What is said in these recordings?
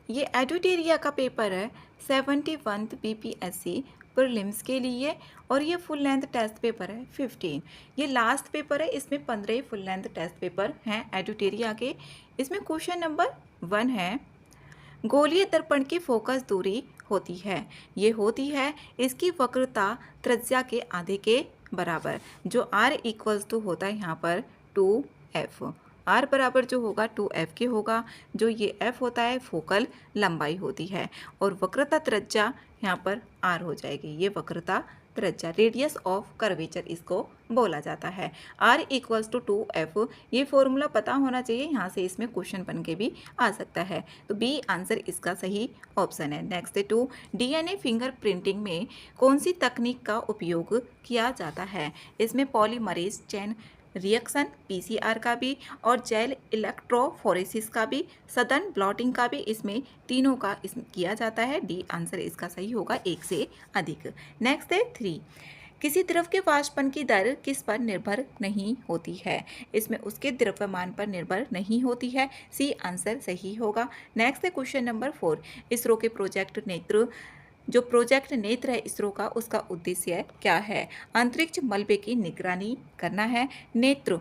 ये एडुटेरिया का पेपर है 71 बीपीएससी प्रीलिम्स के लिए और ये फुल लेंथ टेस्ट पेपर है 15। ये लास्ट पेपर है, इसमें 15 ही फुल लेंथ टेस्ट पेपर हैं एडुटेरिया के। इसमें क्वेश्चन नंबर 1 है, गोलीय दर्पण की फोकस दूरी होती है, ये होती है इसकी वक्रता त्रिज्या के आधे के बराबर। जो r इक्वल्स टू होता है यहाँ पर 2f, r बराबर जो होगा 2f के होगा। जो ये f होता है फोकल लंबाई होती है और वक्रता त्रिज्या यहाँ पर r हो जाएगी। ये वक्रता त्रिज्या, रेडियस ऑफ कर्वेचर इसको बोला जाता है। r इक्वल्स टू 2f, ये फॉर्मूला पता होना चाहिए, यहाँ से इसमें क्वेश्चन बन के भी आ सकता है। तो बी आंसर इसका सही ऑप्शन है। नेक्स्ट है 2, डीएनए फिंगर प्रिंटिंग में कौन सी तकनीक का उपयोग किया जाता है? इसमें पॉलीमरेज चेन रिएक्शन पीसीआर का भी और जेल इलेक्ट्रोफोरेसिस का भी, सदन ब्लॉटिंग का भी, इसमें तीनों का किया जाता है। डी आंसर इसका सही होगा, एक से अधिक। नेक्स्ट है 3, किसी द्रव के वाष्पन की दर किस पर निर्भर नहीं होती है? इसमें उसके द्रव्यमान पर निर्भर नहीं होती है। सी आंसर सही होगा। नेक्स्ट है क्वेश्चन नंबर 4, इसरो के प्रोजेक्ट नेत्र, जो प्रोजेक्ट नेत्र है इसरो का, उसका उद्देश्य क्या है? अंतरिक्ष मलबे की निगरानी करना है, Netra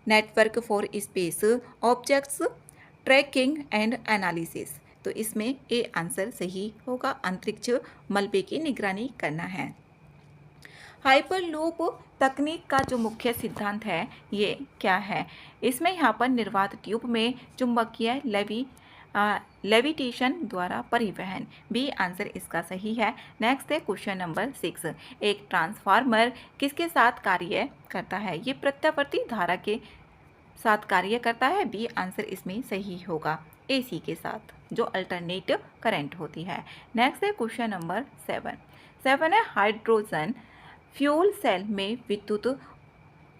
network for space objects tracking and analysis. तो इसमें ए आंसर सही होगा, अंतरिक्ष मलबे की निगरानी करना है। हाइपरलूप तकनीक का जो मुख्य सिद्धांत है ये क्या है? इसमें यहाँ पर निर्वात ट्यूब में चुंबकीय लेविटेशन द्वारा परिवहन। बी आंसर इसका सही है। नेक्स्ट है क्वेश्चन नंबर 6, एक ट्रांसफार्मर किसके साथ कार्य करता है? ये प्रत्यावर्ती धारा के साथ कार्य करता है। बी आंसर इसमें सही होगा, एसी के साथ, जो अल्टरनेट करंट होती है। नेक्स्ट है क्वेश्चन नंबर 7 है, हाइड्रोजन फ्यूल सेल में विद्युत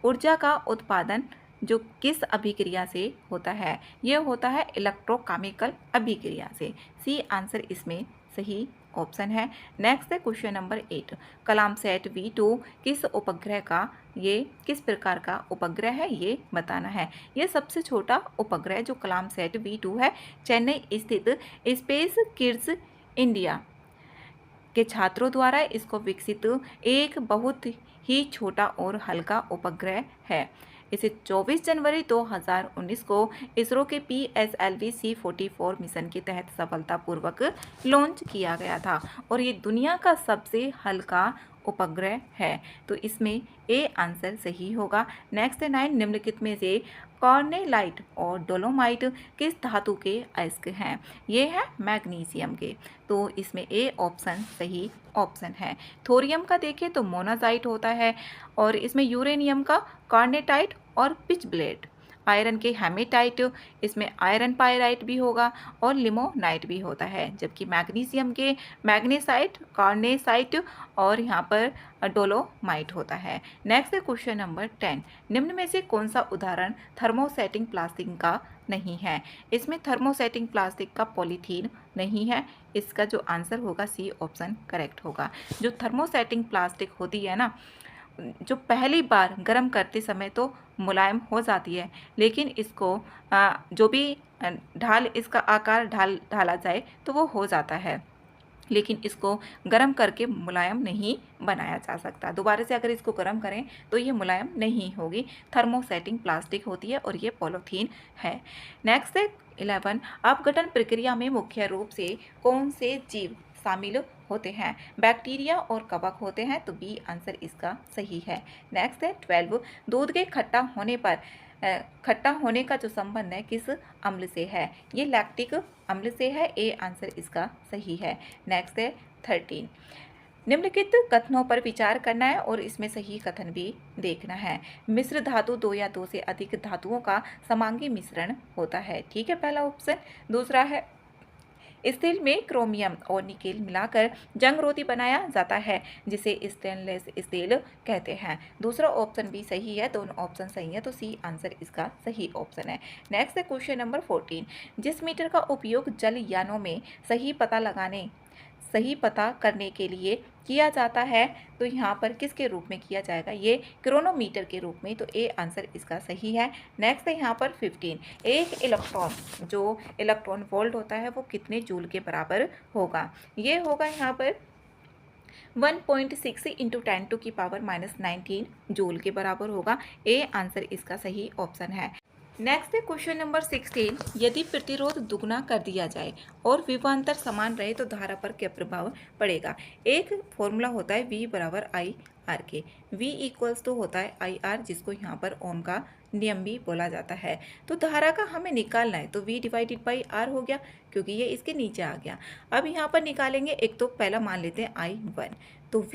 ऊर्जा का उत्पादन जो किस अभिक्रिया से होता है? यह होता है इलेक्ट्रोकेमिकल अभिक्रिया से। सी आंसर इसमें सही ऑप्शन है। नेक्स्ट है क्वेश्चन नंबर 8, कलाम सेट V2 किस उपग्रह का, ये किस प्रकार का उपग्रह है ये बताना है। ये सबसे छोटा उपग्रह जो कलाम सेट V2 है, चेन्नई स्थित स्पेस किड्स इंडिया के छात्रों द्वारा इसको विकसित एक बहुत ही छोटा और हल्का उपग्रह है। इसे 24 जनवरी 2019 को इसरो के PSLV C44 मिशन के तहत सफलतापूर्वक लॉन्च किया गया था और ये दुनिया का सबसे हल्का उपग्रह है। तो इसमें ए आंसर सही होगा। नेक्स्ट है 9, निम्नलिखित में से कॉर्नेलाइट और डोलोमाइट किस धातु के अयस्क हैं? ये है मैग्नीशियम के। तो इसमें ए ऑप्शन सही ऑप्शन है। थोरियम का देखें तो मोनाजाइट होता है और इसमें यूरेनियम का कार्नेटाइट और पिच ब्लेड। आयरन के हेमेटाइट, इसमें आयरन पायराइट भी होगा और लिमोनाइट भी होता है। जबकि मैग्नीशियम के मैग्नेसाइट, कार्नेसाइट और यहाँ पर डोलोमाइट होता है। नेक्स्ट है क्वेश्चन नंबर 10, निम्न में से कौन सा उदाहरण थर्मोसेटिंग प्लास्टिक का नहीं है? इसमें थर्मोसेटिंग प्लास्टिक का पॉलीथीन नहीं है। इसका जो आंसर होगा सी ऑप्शन करेक्ट होगा। जो थर्मोसेटिंग प्लास्टिक होती है ना, जो पहली बार गर्म करते समय तो मुलायम हो जाती है, लेकिन इसको जो भी ढाल, इसका आकार ढाला जाए तो वो हो जाता है, लेकिन इसको गर्म करके मुलायम नहीं बनाया जा सकता। दोबारा से अगर इसको गर्म करें तो ये मुलायम नहीं होगी। थर्मोसेटिंग प्लास्टिक होती है और ये पॉलीथीन है। नेक्स्ट है 11, अपघटन प्रक्रिया में मुख्य रूप से कौन से जीव शामिल होते हैं? बैक्टीरिया और कवक होते हैं। तो बी आंसर इसका सही है। नेक्स्ट है 12, दूध के खट्टा होने का जो संबंध है किस अम्ल से है? ये लैक्टिक अम्ल से है। ए आंसर इसका सही है। नेक्स्ट है 13, निम्नलिखित कथनों पर विचार करना है और इसमें सही कथन भी देखना है। मिश्र धातु 2 या 2 से अधिक धातुओं का समांगी मिश्रण होता है। ठीक है, पहला ऑप्शन। दूसरा है स्टील में क्रोमियम और निकेल मिलाकर जंगरोधी बनाया जाता है, जिसे स्टेनलेस स्टील कहते हैं। दूसरा ऑप्शन भी सही है, दोनों ऑप्शन सही है, तो सी आंसर इसका सही ऑप्शन है। नेक्स्ट है क्वेश्चन नंबर 14, जिस मीटर का उपयोग जल यानों में सही पता लगाने सही पता करने के लिए किया जाता है तो यहाँ पर किसके रूप में किया जाएगा, ये क्रोनोमीटर के रूप में। तो ए आंसर इसका सही है। नेक्स्ट है यहाँ पर 15, एक इलेक्ट्रॉन जो इलेक्ट्रॉन वोल्ट होता है वो कितने जूल के बराबर होगा, ये होगा यहाँ पर 1.6 इंटू 10⁻⁻19 जूल के बराबर होगा। ए आंसर इसका सही ऑप्शन है। नेक्स्ट है क्वेश्चन नंबर 16, यदि प्रतिरोध दुगना कर दिया जाए और विभवांतर समान रहे तो धारा पर क्या प्रभाव पड़ेगा। एक फॉर्मूला होता है V बराबर आई आर के। V इक्वल्स तो होता है आई आर, जिसको यहाँ पर ओम का नियम भी बोला जाता है। तो धारा का हमें निकालना है तो V डिवाइडेड बाई आर हो गया, क्योंकि ये इसके नीचे आ गया। अब यहाँ पर निकालेंगे, एक तो पहला मान लेते हैं I1, तो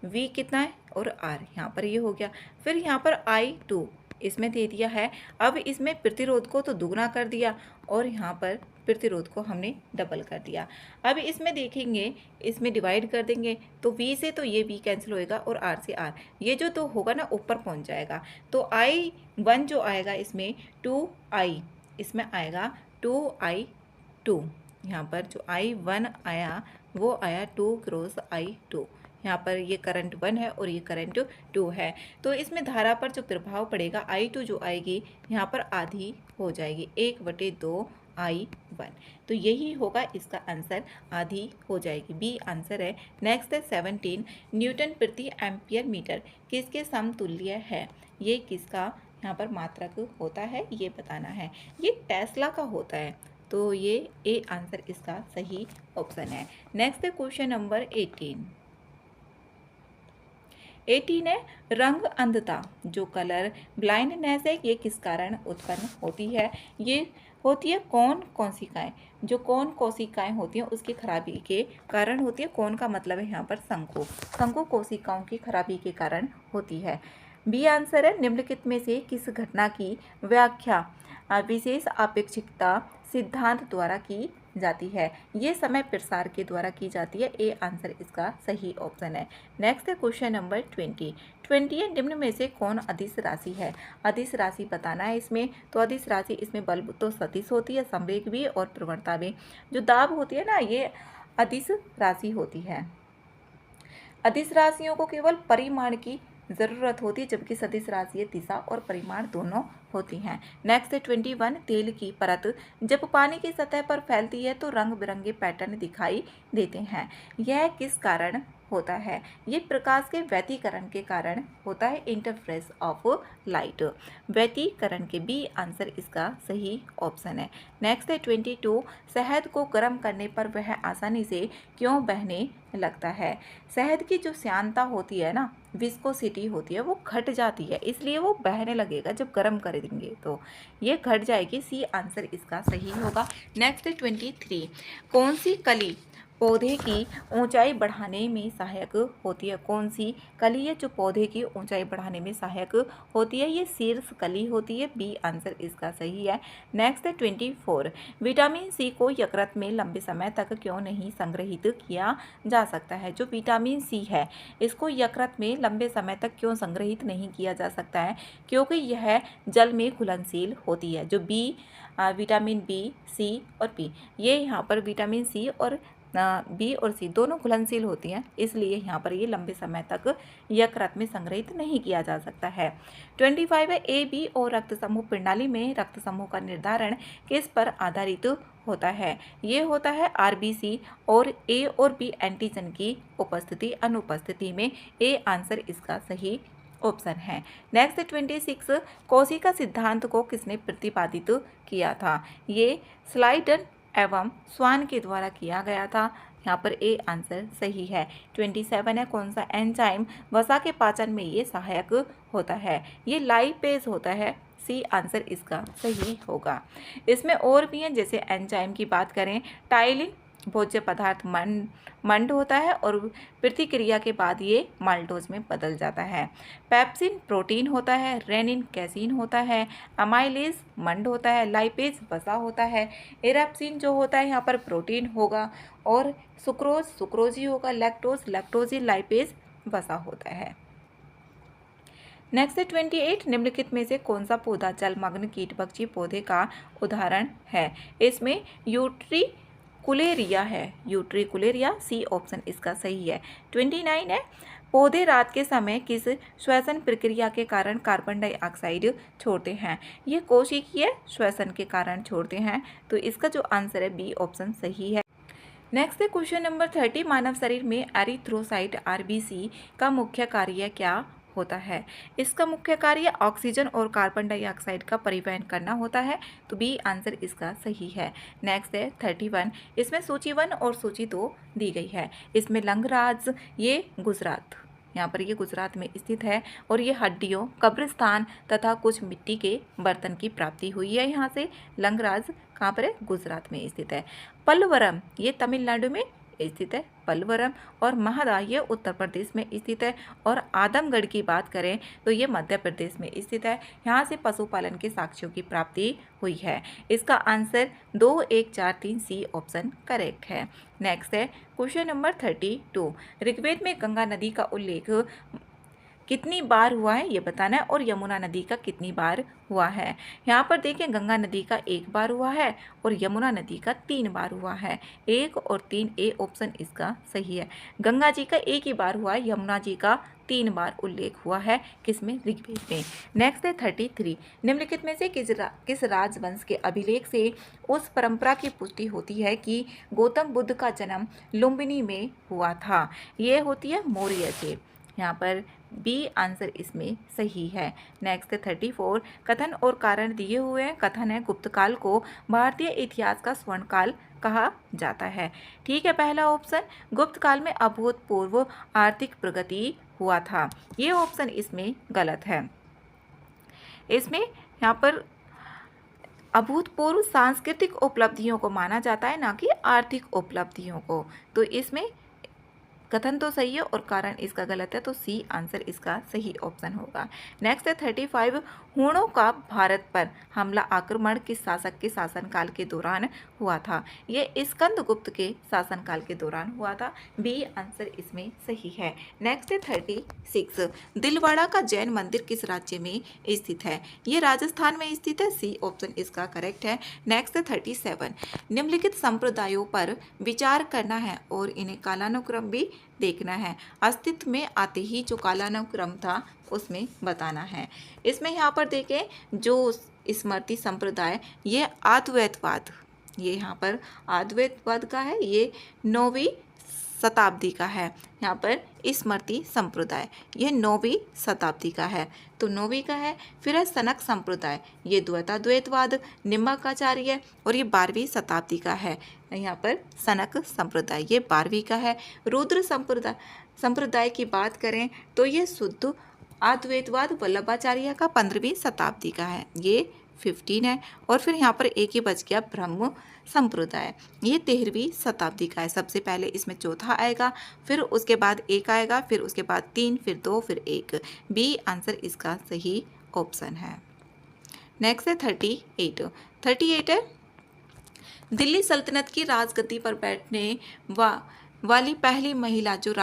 V कितना है और R यहाँ पर ये हो गया। फिर यहाँ पर I2 इसमें दे दिया है। अब इसमें प्रतिरोध को तो दुगना कर दिया और यहाँ पर प्रतिरोध को हमने डबल कर दिया। अब इसमें देखेंगे, इसमें डिवाइड कर देंगे तो V से तो ये V कैंसिल होएगा और R से R, ये जो तो होगा ना ऊपर पहुँच जाएगा। तो I1 जो आएगा इसमें 2I, इसमें आएगा 2I2। यहाँ पर जो I1 आया वो आया 2 क्रॉस I2। यहाँ पर ये करंट 1 है और ये करंट 2 है। तो इसमें धारा पर जो प्रभाव पड़ेगा I2 जो आएगी यहाँ पर आधी हो जाएगी, 1/2 I1। तो यही होगा इसका आंसर, आधी हो जाएगी। बी आंसर है। नेक्स्ट है 17, न्यूटन प्रति एम्पियर मीटर किसके समतुल्य है। ये किसका यहाँ पर मात्रक होता है ये बताना है। ये टेस्ला का होता है, तो ये ए आंसर इसका सही ऑप्शन है। नेक्स्ट है क्वेश्चन नंबर 18 है रंग अंधता, जो कलर ब्लाइंडनेस है, ये किस कारण उत्पन्न होती है। ये होती है कौन कोशिकाएं, जो कौन कोशिकाएं होती हैं उसकी खराबी के कारण होती है। कौन का मतलब है यहाँ पर संको कोशिकाओं की खराबी के कारण होती है। बी आंसर है। निम्नलिखित में से किस घटना की व्याख्या विशेष अपेक्षिकता सिद्धांत द्वारा की जाती है। ये समय प्रसार के द्वारा की जाती है। ए आंसर इसका सही ऑप्शन है। नेक्स्ट है क्वेश्चन नंबर 20 है, निम्न में से कौन अदिश राशि है। अदिश राशि बताना है इसमें। तो अदिश राशि इसमें बल तो सदिश होती है, संवेग भी और प्रवणता भी। जो दाब होती है ना, ये अदिश राशि होती है। अदिश राशियों को केवल परिमाण की ज़रूरत होती है, जबकि सदिश राशि दिशा और परिमाण दोनों होती हैं। नेक्स्ट है 21, तेल की परत जब पानी की सतह पर फैलती है तो रंग बिरंगे पैटर्न दिखाई देते हैं। यह किस कारण होता है। ये प्रकाश के व्यतिकरण के कारण होता है, इंटरफेरेंस ऑफ लाइट। व्यतिकरण के बी आंसर इसका सही ऑप्शन है। नेक्स्ट है 22, शहद को गर्म करने पर वह आसानी से क्यों बहने लगता है। शहद की जो श्यानता होती है ना, विस्कोसिटी होती है, वो घट जाती है, इसलिए वो बहने लगेगा जब गर्म कर देंगे तो ये घट जाएगी। सी आंसर इसका सही होगा। नेक्स्ट 23, कौन सी कली पौधे की ऊंचाई बढ़ाने में सहायक होती है। कौन सी कली है जो पौधे की ऊंचाई बढ़ाने में सहायक होती है। ये शीर्ष कली होती है। बी आंसर इसका सही है। नेक्स्ट 24, विटामिन सी को यकृत में लंबे समय तक क्यों नहीं संग्रहित किया जा सकता है। जो विटामिन सी है इसको यकृत में लंबे समय तक क्यों संग्रहित नहीं किया जा सकता है, क्योंकि यह जल में घुलनशील होती है। जो विटामिन बी, सी और पी, ये यहाँ पर विटामिन सी और बी और सी दोनों घुलनशील होती हैं, इसलिए यहाँ पर ये लंबे समय तक यकृत में संग्रहित नहीं किया जा सकता है। 25 है, ए बी और रक्त समूह प्रणाली में रक्त समूह का निर्धारण किस पर आधारित होता है। ये होता है आरबीसी और ए और बी एंटीजन की उपस्थिति अनुपस्थिति में। ए आंसर इसका सही ऑप्शन है। नेक्स्ट 26, कोशिका सिद्धांत को किसने प्रतिपादित किया था। ये स्लाइडन एवं स्वान के द्वारा किया गया था। यहाँ पर ए आंसर सही है। 27 है, कौन सा एंजाइम वसा के पाचन में ये सहायक होता है। ये लाइपेज होता है। सी आंसर इसका सही होगा। इसमें और भी हैं, जैसे एंजाइम की बात करें, टाइलिन भोज्य पदार्थ मंड होता है और प्रतिक्रिया के बाद ये माल्टोज में बदल जाता है। पेप्सिन प्रोटीन होता है, रेनिन कैसीन होता है, अमाइलेज मंड होता है, लाइपेज वसा होता है, एरेप्सिन जो होता है यहाँ पर प्रोटीन होगा और सुक्रोज ही होगा, लैक्टोज लाइपेज वसा होता है। नेक्स्ट 28, निम्नलिखित में से कौन सा पौधा जलमग्न कीटभक्षी पौधे का उदाहरण है। इसमें कुलेरिया है, यूट्रिकुलेरिया, सी ऑप्शन इसका सही है। 29 है, पौधे रात के समय किस श्वसन प्रक्रिया के कारण कार्बन डाइऑक्साइड छोड़ते हैं? ये कोशिकीय श्वसन के कारण छोड़ते हैं, तो इसका जो आंसर है बी ऑप्शन सही है। नेक्स्ट है क्वेश्चन नंबर 30, मानव शरीर में एरिथ्रोसाइट आरबीसी का मुख्य कार्य क्या होता है? इसका मुख्य कार्य ऑक्सीजन और कार्बन डाइऑक्साइड का परिवहन करना होता है, तो बी आंसर इसका सही है। नेक्स्ट है 31, इसमें सूची 1 और सूची 2 दी गई है। इसमें लंगराज, ये गुजरात, यहाँ पर ये गुजरात में स्थित है, और ये हड्डियों, कब्रिस्तान तथा कुछ मिट्टी के बर्तन की प्राप्ति हुई है। यहाँ से लंगराज कहाँ पर है? गुजरात में स्थित है। पलवरम, ये तमिलनाडु में स्थित है, पलवरम। और महदा, ये उत्तर प्रदेश में स्थित है। और आदमगढ़ की बात करें तो ये मध्य प्रदेश में स्थित है। यहाँ से पशुपालन के साक्ष्यों की प्राप्ति हुई है। इसका आंसर 2, 1, 4, 3 सी ऑप्शन करेक्ट है। नेक्स्ट है क्वेश्चन नंबर 32, ऋग्वेद में गंगा नदी का उल्लेख कितनी बार हुआ है ये बताना है, और यमुना नदी का कितनी बार हुआ है? यहाँ पर देखें, गंगा नदी का 1 बार हुआ है और यमुना नदी का 3 बार हुआ है। 1 और 3, ए ऑप्शन इसका सही है। गंगा जी का 1 ही बार हुआ है, यमुना जी का 3 बार उल्लेख हुआ है, किसमें? ऋग्वेद में। नेक्स्ट है 33, निम्नलिखित में से किस राजवंश के अभिलेख से उस परंपरा की पुष्टि होती है कि गौतम बुद्ध का जन्म लुम्बिनी में हुआ था? ये होती है मौर्य से। यहाँ पर बी आंसर इसमें सही है। नेक्स्ट है 34, कथन और कारण दिए हुए हैं। कथन है, गुप्त काल को भारतीय इतिहास का स्वर्ण काल कहा जाता है। ठीक है, पहला ऑप्शन, गुप्त काल में अभूतपूर्व आर्थिक प्रगति हुआ था, ये ऑप्शन इसमें गलत है। इसमें यहाँ पर अभूतपूर्व सांस्कृतिक उपलब्धियों को माना जाता है, ना कि आर्थिक उपलब्धियों को। तो इसमें कथन तो सही है और कारण इसका गलत है, तो सी आंसर इसका सही ऑप्शन होगा। नेक्स्ट है 35, हूणों का भारत पर हमला आक्रमण किस शासक के शासनकाल के दौरान हुआ था? ये स्कंदगुप्त के शासनकाल के दौरान हुआ था। बी आंसर इसमें सही है। नेक्स्ट है 36, दिलवाड़ा का जैन मंदिर किस राज्य में स्थित है? ये राजस्थान में स्थित है, सी ऑप्शन इसका करेक्ट है। नेक्स्ट है 37, निम्नलिखित संप्रदायों पर विचार करना है और इन्हें कालानुक्रम भी देखना है। अस्तित्व में आते ही जो कालानुक्रम था उसमें बताना है। इसमें यहाँ पर देखें, जो स्मृति संप्रदाय, ये अद्वैतवाद, ये यहाँ पर अद्वैतवाद का है, ये 9वीं शताब्दी का है। यहाँ पर स्मृति संप्रदाय, ये 9वीं शताब्दी का है, तो 9वीं का है। फिर है सनक संप्रदाय, ये द्वैताद्वैतवाद, निम्बाकाचार्य, और ये 12वीं शताब्दी का है। यहाँ पर सनक संप्रदाय, ये 12वीं का है। रुद्र संप्रदाय की बात करें तो ये शुद्ध अद्वैतवाद वल्लभाचार्य का 15वीं शताब्दी का है, ये 15 है। और फिर यहाँ पर एक ही बच गया, ब्रह्म संप्रदाय, ये 13वीं शताब्दी का है। सबसे पहले इसमें चौथा आएगा, फिर उसके बाद 1 आएगा, फिर उसके बाद 3, फिर 2, फिर 1। बी आंसर इसका सही ऑप्शन है। नेक्स्ट है 38 है, दिल्ली सल्तनत की राजगद्दी पर बैठने वाली पहली महिला जो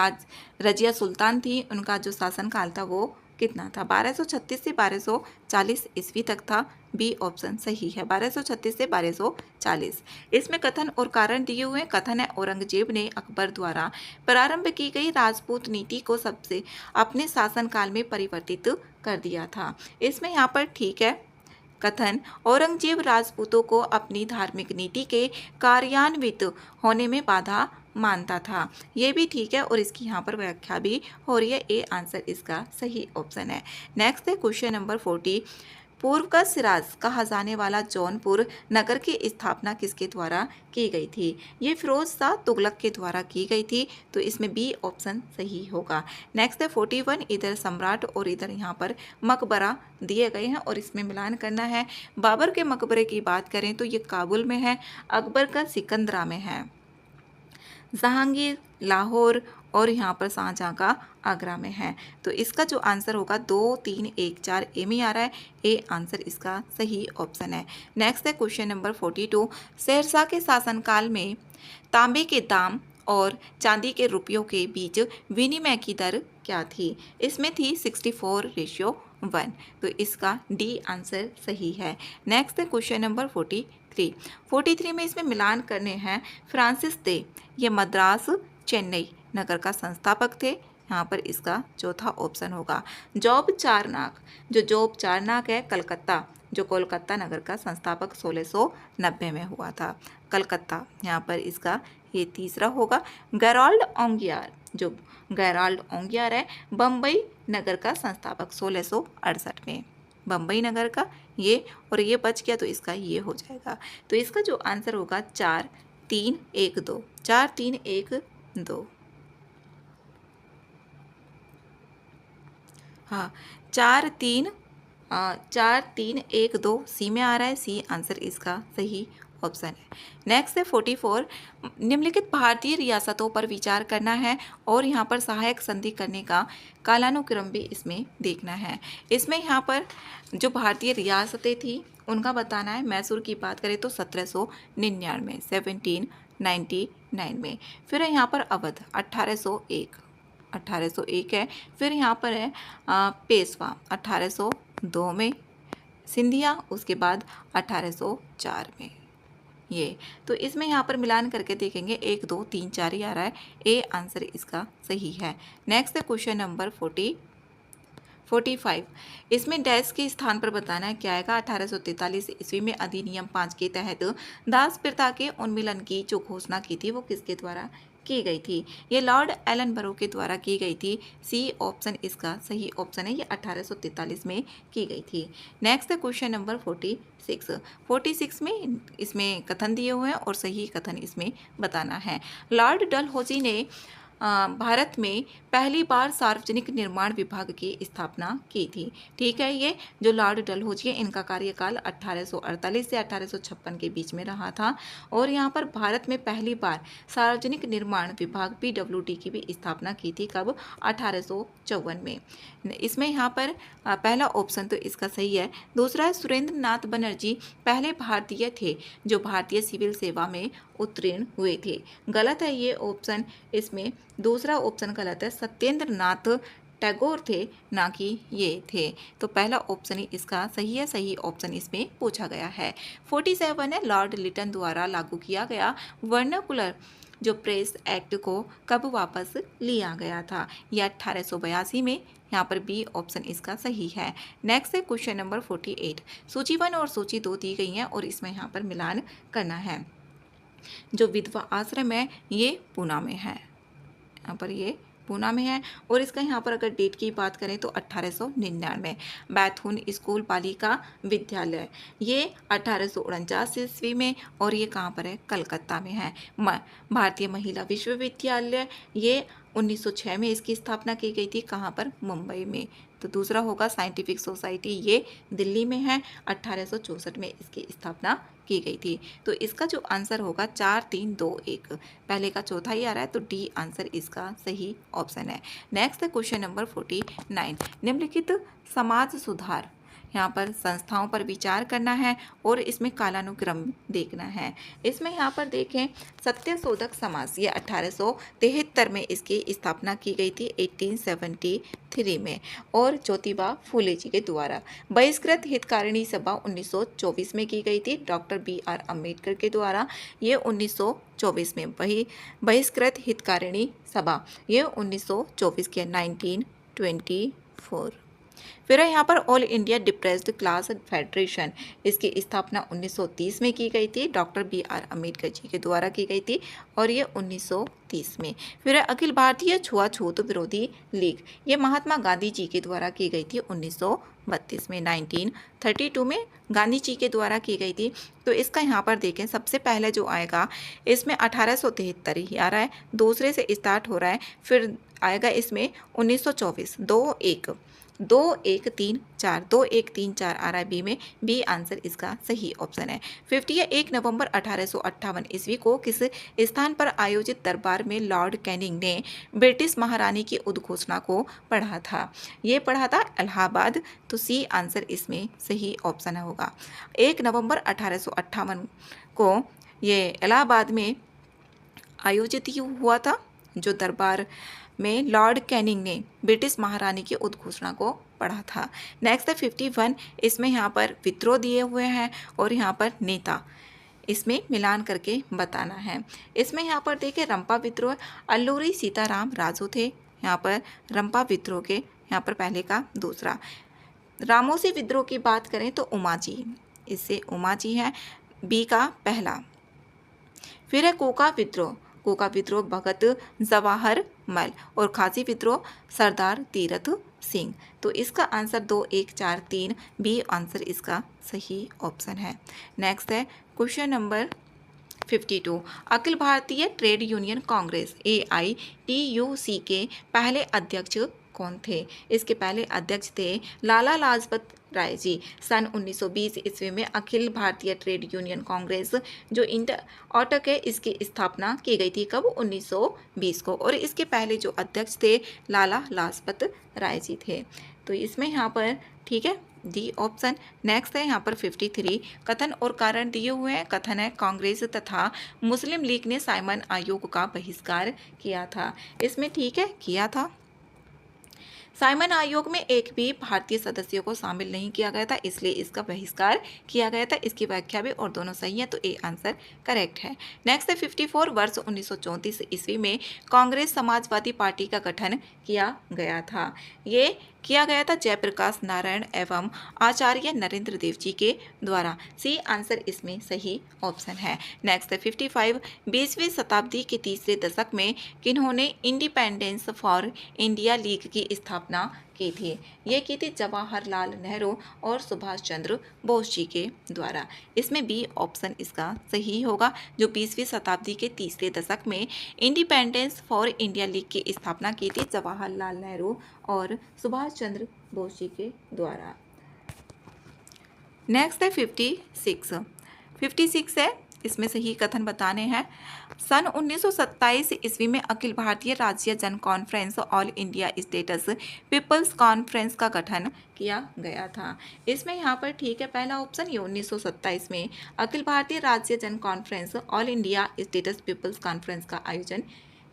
रजिया सुल्तान थी, उनका जो शासनकाल था वो कितना था? 1236 से 1240 ईस्वी तक था। बी ऑप्शन सही है, 1236 से 1240। इसमें कथन और कारण दिए हुए हैं। कथन है, औरंगजेब ने अकबर द्वारा प्रारंभ की गई राजपूत नीति को सबसे अपने शासनकाल में परिवर्तित कर दिया था। इसमें यहाँ पर ठीक है, कथन, औरंगजेब राजपूतों को अपनी धार्मिक नीति के कार्यान्वित होने में बाधा मानता था, ये भी ठीक है, और इसकी यहाँ पर व्याख्या भी हो रही है। ए आंसर इसका सही ऑप्शन है। नेक्स्ट है क्वेश्चन नंबर 40, पूर्व का सिराज कहा जाने वाला जौनपुर नगर की स्थापना किसके द्वारा की गई थी? ये फिरोज शाह तुगलक के द्वारा की गई थी, तो इसमें बी ऑप्शन सही होगा। नेक्स्ट है 41, इधर सम्राट और इधर यहाँ पर मकबरा दिए गए हैं और इसमें मिलान करना है। बाबर के मकबरे की बात करें तो ये काबुल में है, अकबर का सिकंदरा में है, जहांगीर लाहौर, और यहाँ पर शाहजहाँ का आगरा में है। तो इसका जो आंसर होगा 2, 3, 1, 4 ए में आ रहा है। ए आंसर इसका सही ऑप्शन है। नेक्स्ट है क्वेश्चन नंबर 42, शेरशाह के शासनकाल में तांबे के दाम और चांदी के रुपयों के बीच विनिमय की दर क्या थी? इसमें थी 64:1। 1। तो इसका डी आंसर सही है। नेक्स्ट है क्वेश्चन नंबर 43 में इसमें मिलान करने हैं फ्रांसिस दे, ये मद्रास चेन्नई नगर का संस्थापक थे। यहाँ पर इसका चौथा ऑप्शन होगा। जॉब चारनाक, जो जॉब चारनाक है कलकत्ता, जो कोलकाता नगर का संस्थापक 1690 में हुआ था, कलकत्ता, यहाँ पर इसका ये तीसरा होगा। गैराल्ड ओंगियार, जो गैराल्ड ओंगियार है बम्बई नगर का संस्थापक 1668 में, बम्बई नगर का ये, और ये बच गया तो इसका ये हो जाएगा। तो इसका जो आंसर होगा 4 3 1 2, 4 3 1 2, हाँ 4 3 1 2 सी में आ रहा है, सी आंसर इसका सही ऑप्शन है। नेक्स्ट है 44, निम्नलिखित भारतीय रियासतों पर विचार करना है और यहाँ पर सहायक संधि करने का कालानुक्रम भी इसमें देखना है। इसमें यहाँ पर जो भारतीय रियासतें थी उनका बताना है। मैसूर की बात करें तो 1799, 1799 में। फिर है यहाँ पर अवध 1801 है। फिर यहाँ पर है पेशवा 1802 में, सिंधिया उसके बाद 1804 में। ये तो इसमें यहाँ पर मिलान करके देखेंगे 1 2 3 4 ही आ रहा है, ए आंसर इसका सही है। नेक्स्ट है क्वेश्चन नंबर 45, इसमें डैश के स्थान पर बताना है क्या आएगा। 1843 ईस्वी में अधिनियम 5 के तहत दास प्रथा के उन्मूलन की जो घोषणा की थी वो किसके द्वारा की गई थी। ये लॉर्ड एलन बरो के द्वारा की गई थी, सी ऑप्शन इसका सही ऑप्शन है। ये 1843 में की गई थी। नेक्स्ट है क्वेश्चन नंबर 46 में इसमें कथन दिए हुए हैं और सही कथन इसमें बताना है। लॉर्ड डलहौजी ने भारत में पहली बार सार्वजनिक निर्माण विभाग की स्थापना की थी। ठीक है, ये जो लॉर्ड डलहौजी है इनका कार्यकाल 1848 से 1856 के बीच में रहा था। और यहाँ पर भारत में पहली बार सार्वजनिक निर्माण विभाग PWD की भी स्थापना की थी, कब 1854 में। इसमें यहाँ पर पहला ऑप्शन तो इसका सही है। दूसरा है सुरेंद्र नाथ बनर्जी पहले भारतीय थे जो भारतीय सिविल सेवा में उत्तीर्ण हुए थे, गलत है ये ऑप्शन। इसमें दूसरा ऑप्शन गलत है, सत्येंद्र नाथ टैगोर थे ना कि ये थे। तो पहला ऑप्शन ही इसका सही है, सही ऑप्शन इसमें पूछा गया है। 47 है लॉर्ड लिटन द्वारा लागू किया गया वर्नाकुलर जो प्रेस एक्ट को कब वापस लिया गया था। यह 1882 में। यहाँ पर बी ऑप्शन इसका सही है। नेक्स्ट है क्वेश्चन नंबर 48, सूची 1 और सूची 2 दी गई हैं और इसमें यहाँ पर मिलान करना है। जो विधवा आश्रम है ये पूना में है, यहाँ पर ये पूना में है। और इसका यहाँ पर अगर डेट की बात करें तो 1899। बैथुन स्कूल बालिका विद्यालय ये 1849 ईस्वी में, और ये कहाँ पर है, कलकत्ता में है। भारतीय महिला विश्वविद्यालय ये 1906 में इसकी स्थापना की गई थी, कहाँ पर, मुंबई में। तो दूसरा होगा साइंटिफिक सोसाइटी, ये दिल्ली में है, 1864 में इसकी स्थापना की गई थी। तो इसका जो आंसर होगा 4 3 2 1, पहले का चौथा ही आ रहा है, तो डी आंसर इसका सही ऑप्शन है। नेक्स्ट है क्वेश्चन नंबर 49, निम्नलिखित समाज सुधार यहाँ पर संस्थाओं पर विचार करना है और इसमें कालानुक्रम देखना है। इसमें यहाँ पर देखें सत्यशोधक समाज ये 1873 में इसकी स्थापना की गई थी, 1873 में। और ज्योतिबा फूले जी के द्वारा। बहिष्कृत हितकारिणी सभा 1924 में की गई थी, डॉक्टर BR अम्बेडकर के द्वारा। ये 1924 में बहिष्कृत हितकारिणी सभा ये 1924 के 1924। फिर यहाँ पर all India depressed class federation, इसकी स्थापना 1930 में की गई थी, डॉक्टर BR अम्बेडकर जी के द्वारा की गई थी, और ये 1930 में। फिर अखिल भारतीय छुआछूत विरोधी लीग, ये महात्मा गांधी जी के द्वारा की गई थी 1932 में, 1932 में गांधी जी के द्वारा की गई थी। तो इसका यहाँ पर देखें सबसे पहले जो आएगा इसमें 1873 ही आ रहा है, दूसरे से स्टार्ट हो रहा है, फिर आएगा इसमें 1924, 2 1 2 1 3 4, 2 1 3 4 आ रहा है बी में, बी आंसर इसका सही ऑप्शन है। 1 नवंबर 1858 ईस्वी को किस स्थान पर आयोजित दरबार में लॉर्ड कैनिंग ने ब्रिटिश महारानी की उद्घोषणा को पढ़ा था। ये पढ़ा था इलाहाबाद, तो सी आंसर इसमें सही ऑप्शन होगा। 1 नवंबर 1858 को ये इलाहाबाद में आयोजित हुआ था जो दरबार में लॉर्ड कैनिंग ने ब्रिटिश महारानी की उद्घोषणा को पढ़ा था। नेक्स्ट है 51, इसमें यहाँ पर विद्रोह दिए हुए हैं और यहाँ पर नेता इसमें मिलान करके बताना है। इसमें यहाँ पर देखिए रंपा विद्रोह अल्लूरी सीताराम राजू थे, यहाँ पर रंपा विद्रोह के यहाँ पर पहले का दूसरा। रामोसी विद्रोह की बात करें तो उमाजी, इससे उमाजी है बी का पहला। फिर है कोका विद्रोह, कोका विद्रोह भगत जवाहर मल और खासी विद्रोह सरदार तीरथ सिंह। तो इसका आंसर 2, 1, 4, 3 बी आंसर इसका सही ऑप्शन है। नेक्स्ट है question number 52, Akhil Bharatiya trade union Congress AITUC के पहले अध्यक्ष कौन थे? इसके पहले अध्यक्ष थे लाला लाजपत राय जी। सन 1920 ईस्वी में अखिल भारतीय ट्रेड यूनियन कांग्रेस जो ऑटक है इसकी स्थापना की गई थी। कब? 1920 को। और इसके पहले जो अध्यक्ष थे लाला लाजपत राय जी थे। तो इसमें यहाँ पर ठीक है डी ऑप्शन। नेक्स्ट है यहाँ पर 53, कथन और कारण दिए हुए हैं। कथन है कांग्रेस तथा मुस्लिम लीग ने साइमन आयोग का बहिष्कार किया था। इसमें ठीक है किया था। साइमन आयोग में एक भी भारतीय सदस्यों को शामिल नहीं किया गया था, इसलिए इसका बहिष्कार किया गया था। इसकी व्याख्या भी और दोनों सही है, तो ए आंसर करेक्ट है। नेक्स्ट है 54, वर्ष 1934 ईस्वी में कांग्रेस समाजवादी पार्टी का गठन किया गया था। ये किया गया था जयप्रकाश नारायण एवं आचार्य नरेंद्र देव जी के द्वारा। सी आंसर इसमें सही ऑप्शन है। नेक्स्ट है 55, 20वीं शताब्दी के तीसरे दशक में किन्होंने इंडिपेंडेंस फॉर इंडिया लीग की स्थापना की थी? ये की थी जवाहरलाल नेहरू और सुभाष चंद्र बोस जी के द्वारा। इसमें बी ऑप्शन इसका सही होगा। जो 20वीं शताब्दी के तीसरे दशक में इंडिपेंडेंस फॉर इंडिया लीग की स्थापना की थी जवाहरलाल नेहरू और सुभाष चंद्र बोस जी के द्वारा। नेक्स्ट है 56 है, इसमें सही कथन बताने हैं। सन 1927 ईस्वी में अखिल भारतीय राज्य जन conference all India states people's conference का गठन किया गया था। इसमें यहाँ पर ठीक है पहला ऑप्शन, ये 1927 में अखिल भारतीय राज्य जन conference all India states people's conference का आयोजन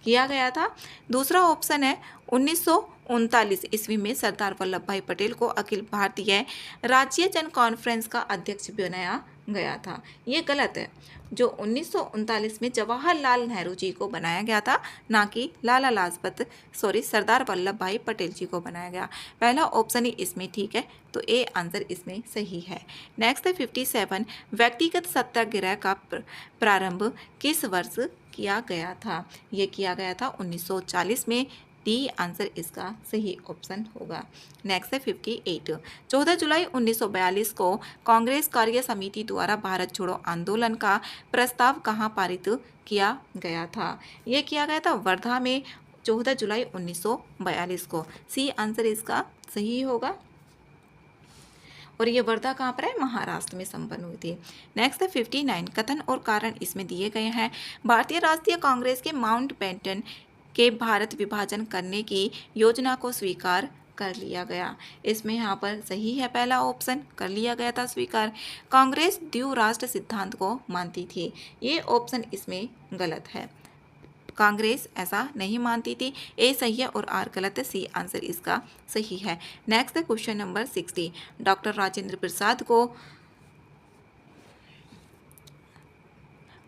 किया गया था। दूसरा ऑप्शन है 1939 ईस्वी में सरदार वल्लभ भाई पटेल को अखिल भारतीय राज्य जन कॉन्फ्रेंस का अध्यक्ष बनाया गया था। ये गलत है। जो 1939 में जवाहरलाल नेहरू जी को बनाया गया था, ना कि सरदार वल्लभ भाई पटेल जी को बनाया गया। पहला ऑप्शन ही इसमें ठीक है, तो ए आंसर इसमें सही है। नेक्स्ट है 57, व्यक्तिगत सत्याग्रह का प्रारंभ किस वर्ष किया गया था? ये किया गया था 1940 में। डी आंसर इसका सही ऑप्शन होगा। नेक्स्ट है 58, 14 जुलाई 1942 को कांग्रेस कार्य समिति द्वारा भारत छोड़ो आंदोलन का प्रस्ताव कहाँ पारित किया गया था? ये किया गया था वर्धा में 14 जुलाई 1942 को। सी आंसर इसका सही होगा। और ये वर्धा कहाँ पर है? महाराष्ट्र में संपन्न हुई थी। नेक्स्ट है 59, कथन और कारण इसमें दिए गए हैं। भारतीय राष्ट्रीय कांग्रेस के माउंटबेटन के भारत विभाजन करने की योजना को स्वीकार कर लिया गया। इसमें यहाँ पर सही है पहला ऑप्शन, कर लिया गया था स्वीकार। कांग्रेस द्विराष्ट्र सिद्धांत को मानती थी। ये ऑप्शन इसमें गलत है, कांग्रेस ऐसा नहीं मानती थी। ए सही है और आर गलत है। सी आंसर इसका सही है। नेक्स्ट है question number 60, doctor Rajendra Prasad को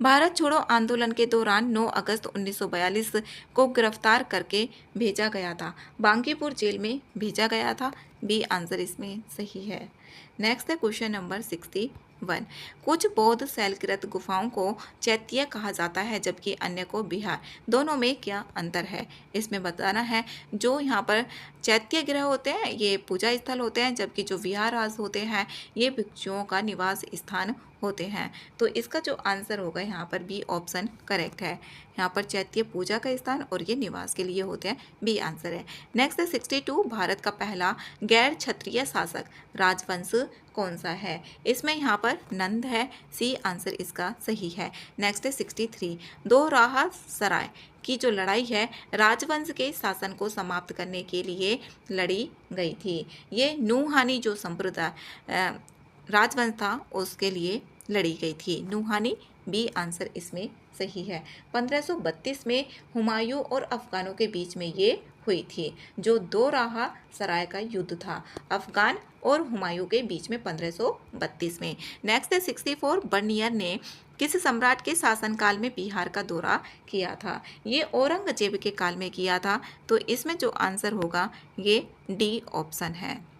भारत छोड़ो आंदोलन के दौरान 9 अगस्त 1942 को गिरफ्तार करके भेजा गया था। बांकीपुर जेल में भेजा गया था। बी आंसर इसमें सही है। नेक्स्ट है क्वेश्चन नंबर 61, कुछ बौद्ध शैलकृत गुफाओं को चैत्य कहा जाता है जबकि अन्य को विहार, दोनों में क्या अंतर है? इसमें बताना है। जो यहाँ पर चैत्य गृह होते हैं ये पूजा स्थल होते हैं, जबकि जो विहार आस होते हैं ये भिक्षुओं का निवास स्थान होते हैं। तो इसका जो आंसर होगा यहाँ पर बी ऑप्शन करेक्ट है। यहाँ पर चैत्य पूजा का स्थान और ये निवास के लिए होते हैं। बी आंसर है। नेक्स्ट है 62, भारत का पहला गैर क्षत्रिय शासक राजवंश कौन सा है? इसमें यहाँ पर नंद है। सी आंसर इसका सही है। नेक्स्ट है 63, दोराहा सराय की जो लड़ाई है राजवंश के शासन को समाप्त करने के लिए लड़ी गई थी। ये नूहानी जो संप्रदाय राजवंश था उसके लिए लड़ी गई थी, नूहानी। बी आंसर इसमें सही है। 1532 में हुमायूं और अफगानों के बीच में ये हुई थी, जो दोराहा सराय का युद्ध था अफगान और हुमायूं के बीच में 1532 में। नेक्स्ट है 64, बर्नियर ने किस सम्राट के शासनकाल में बिहार का दौरा किया था? ये औरंगजेब के काल में किया था, तो इसमें जो आंसर होगा ये डी ऑप्शन है।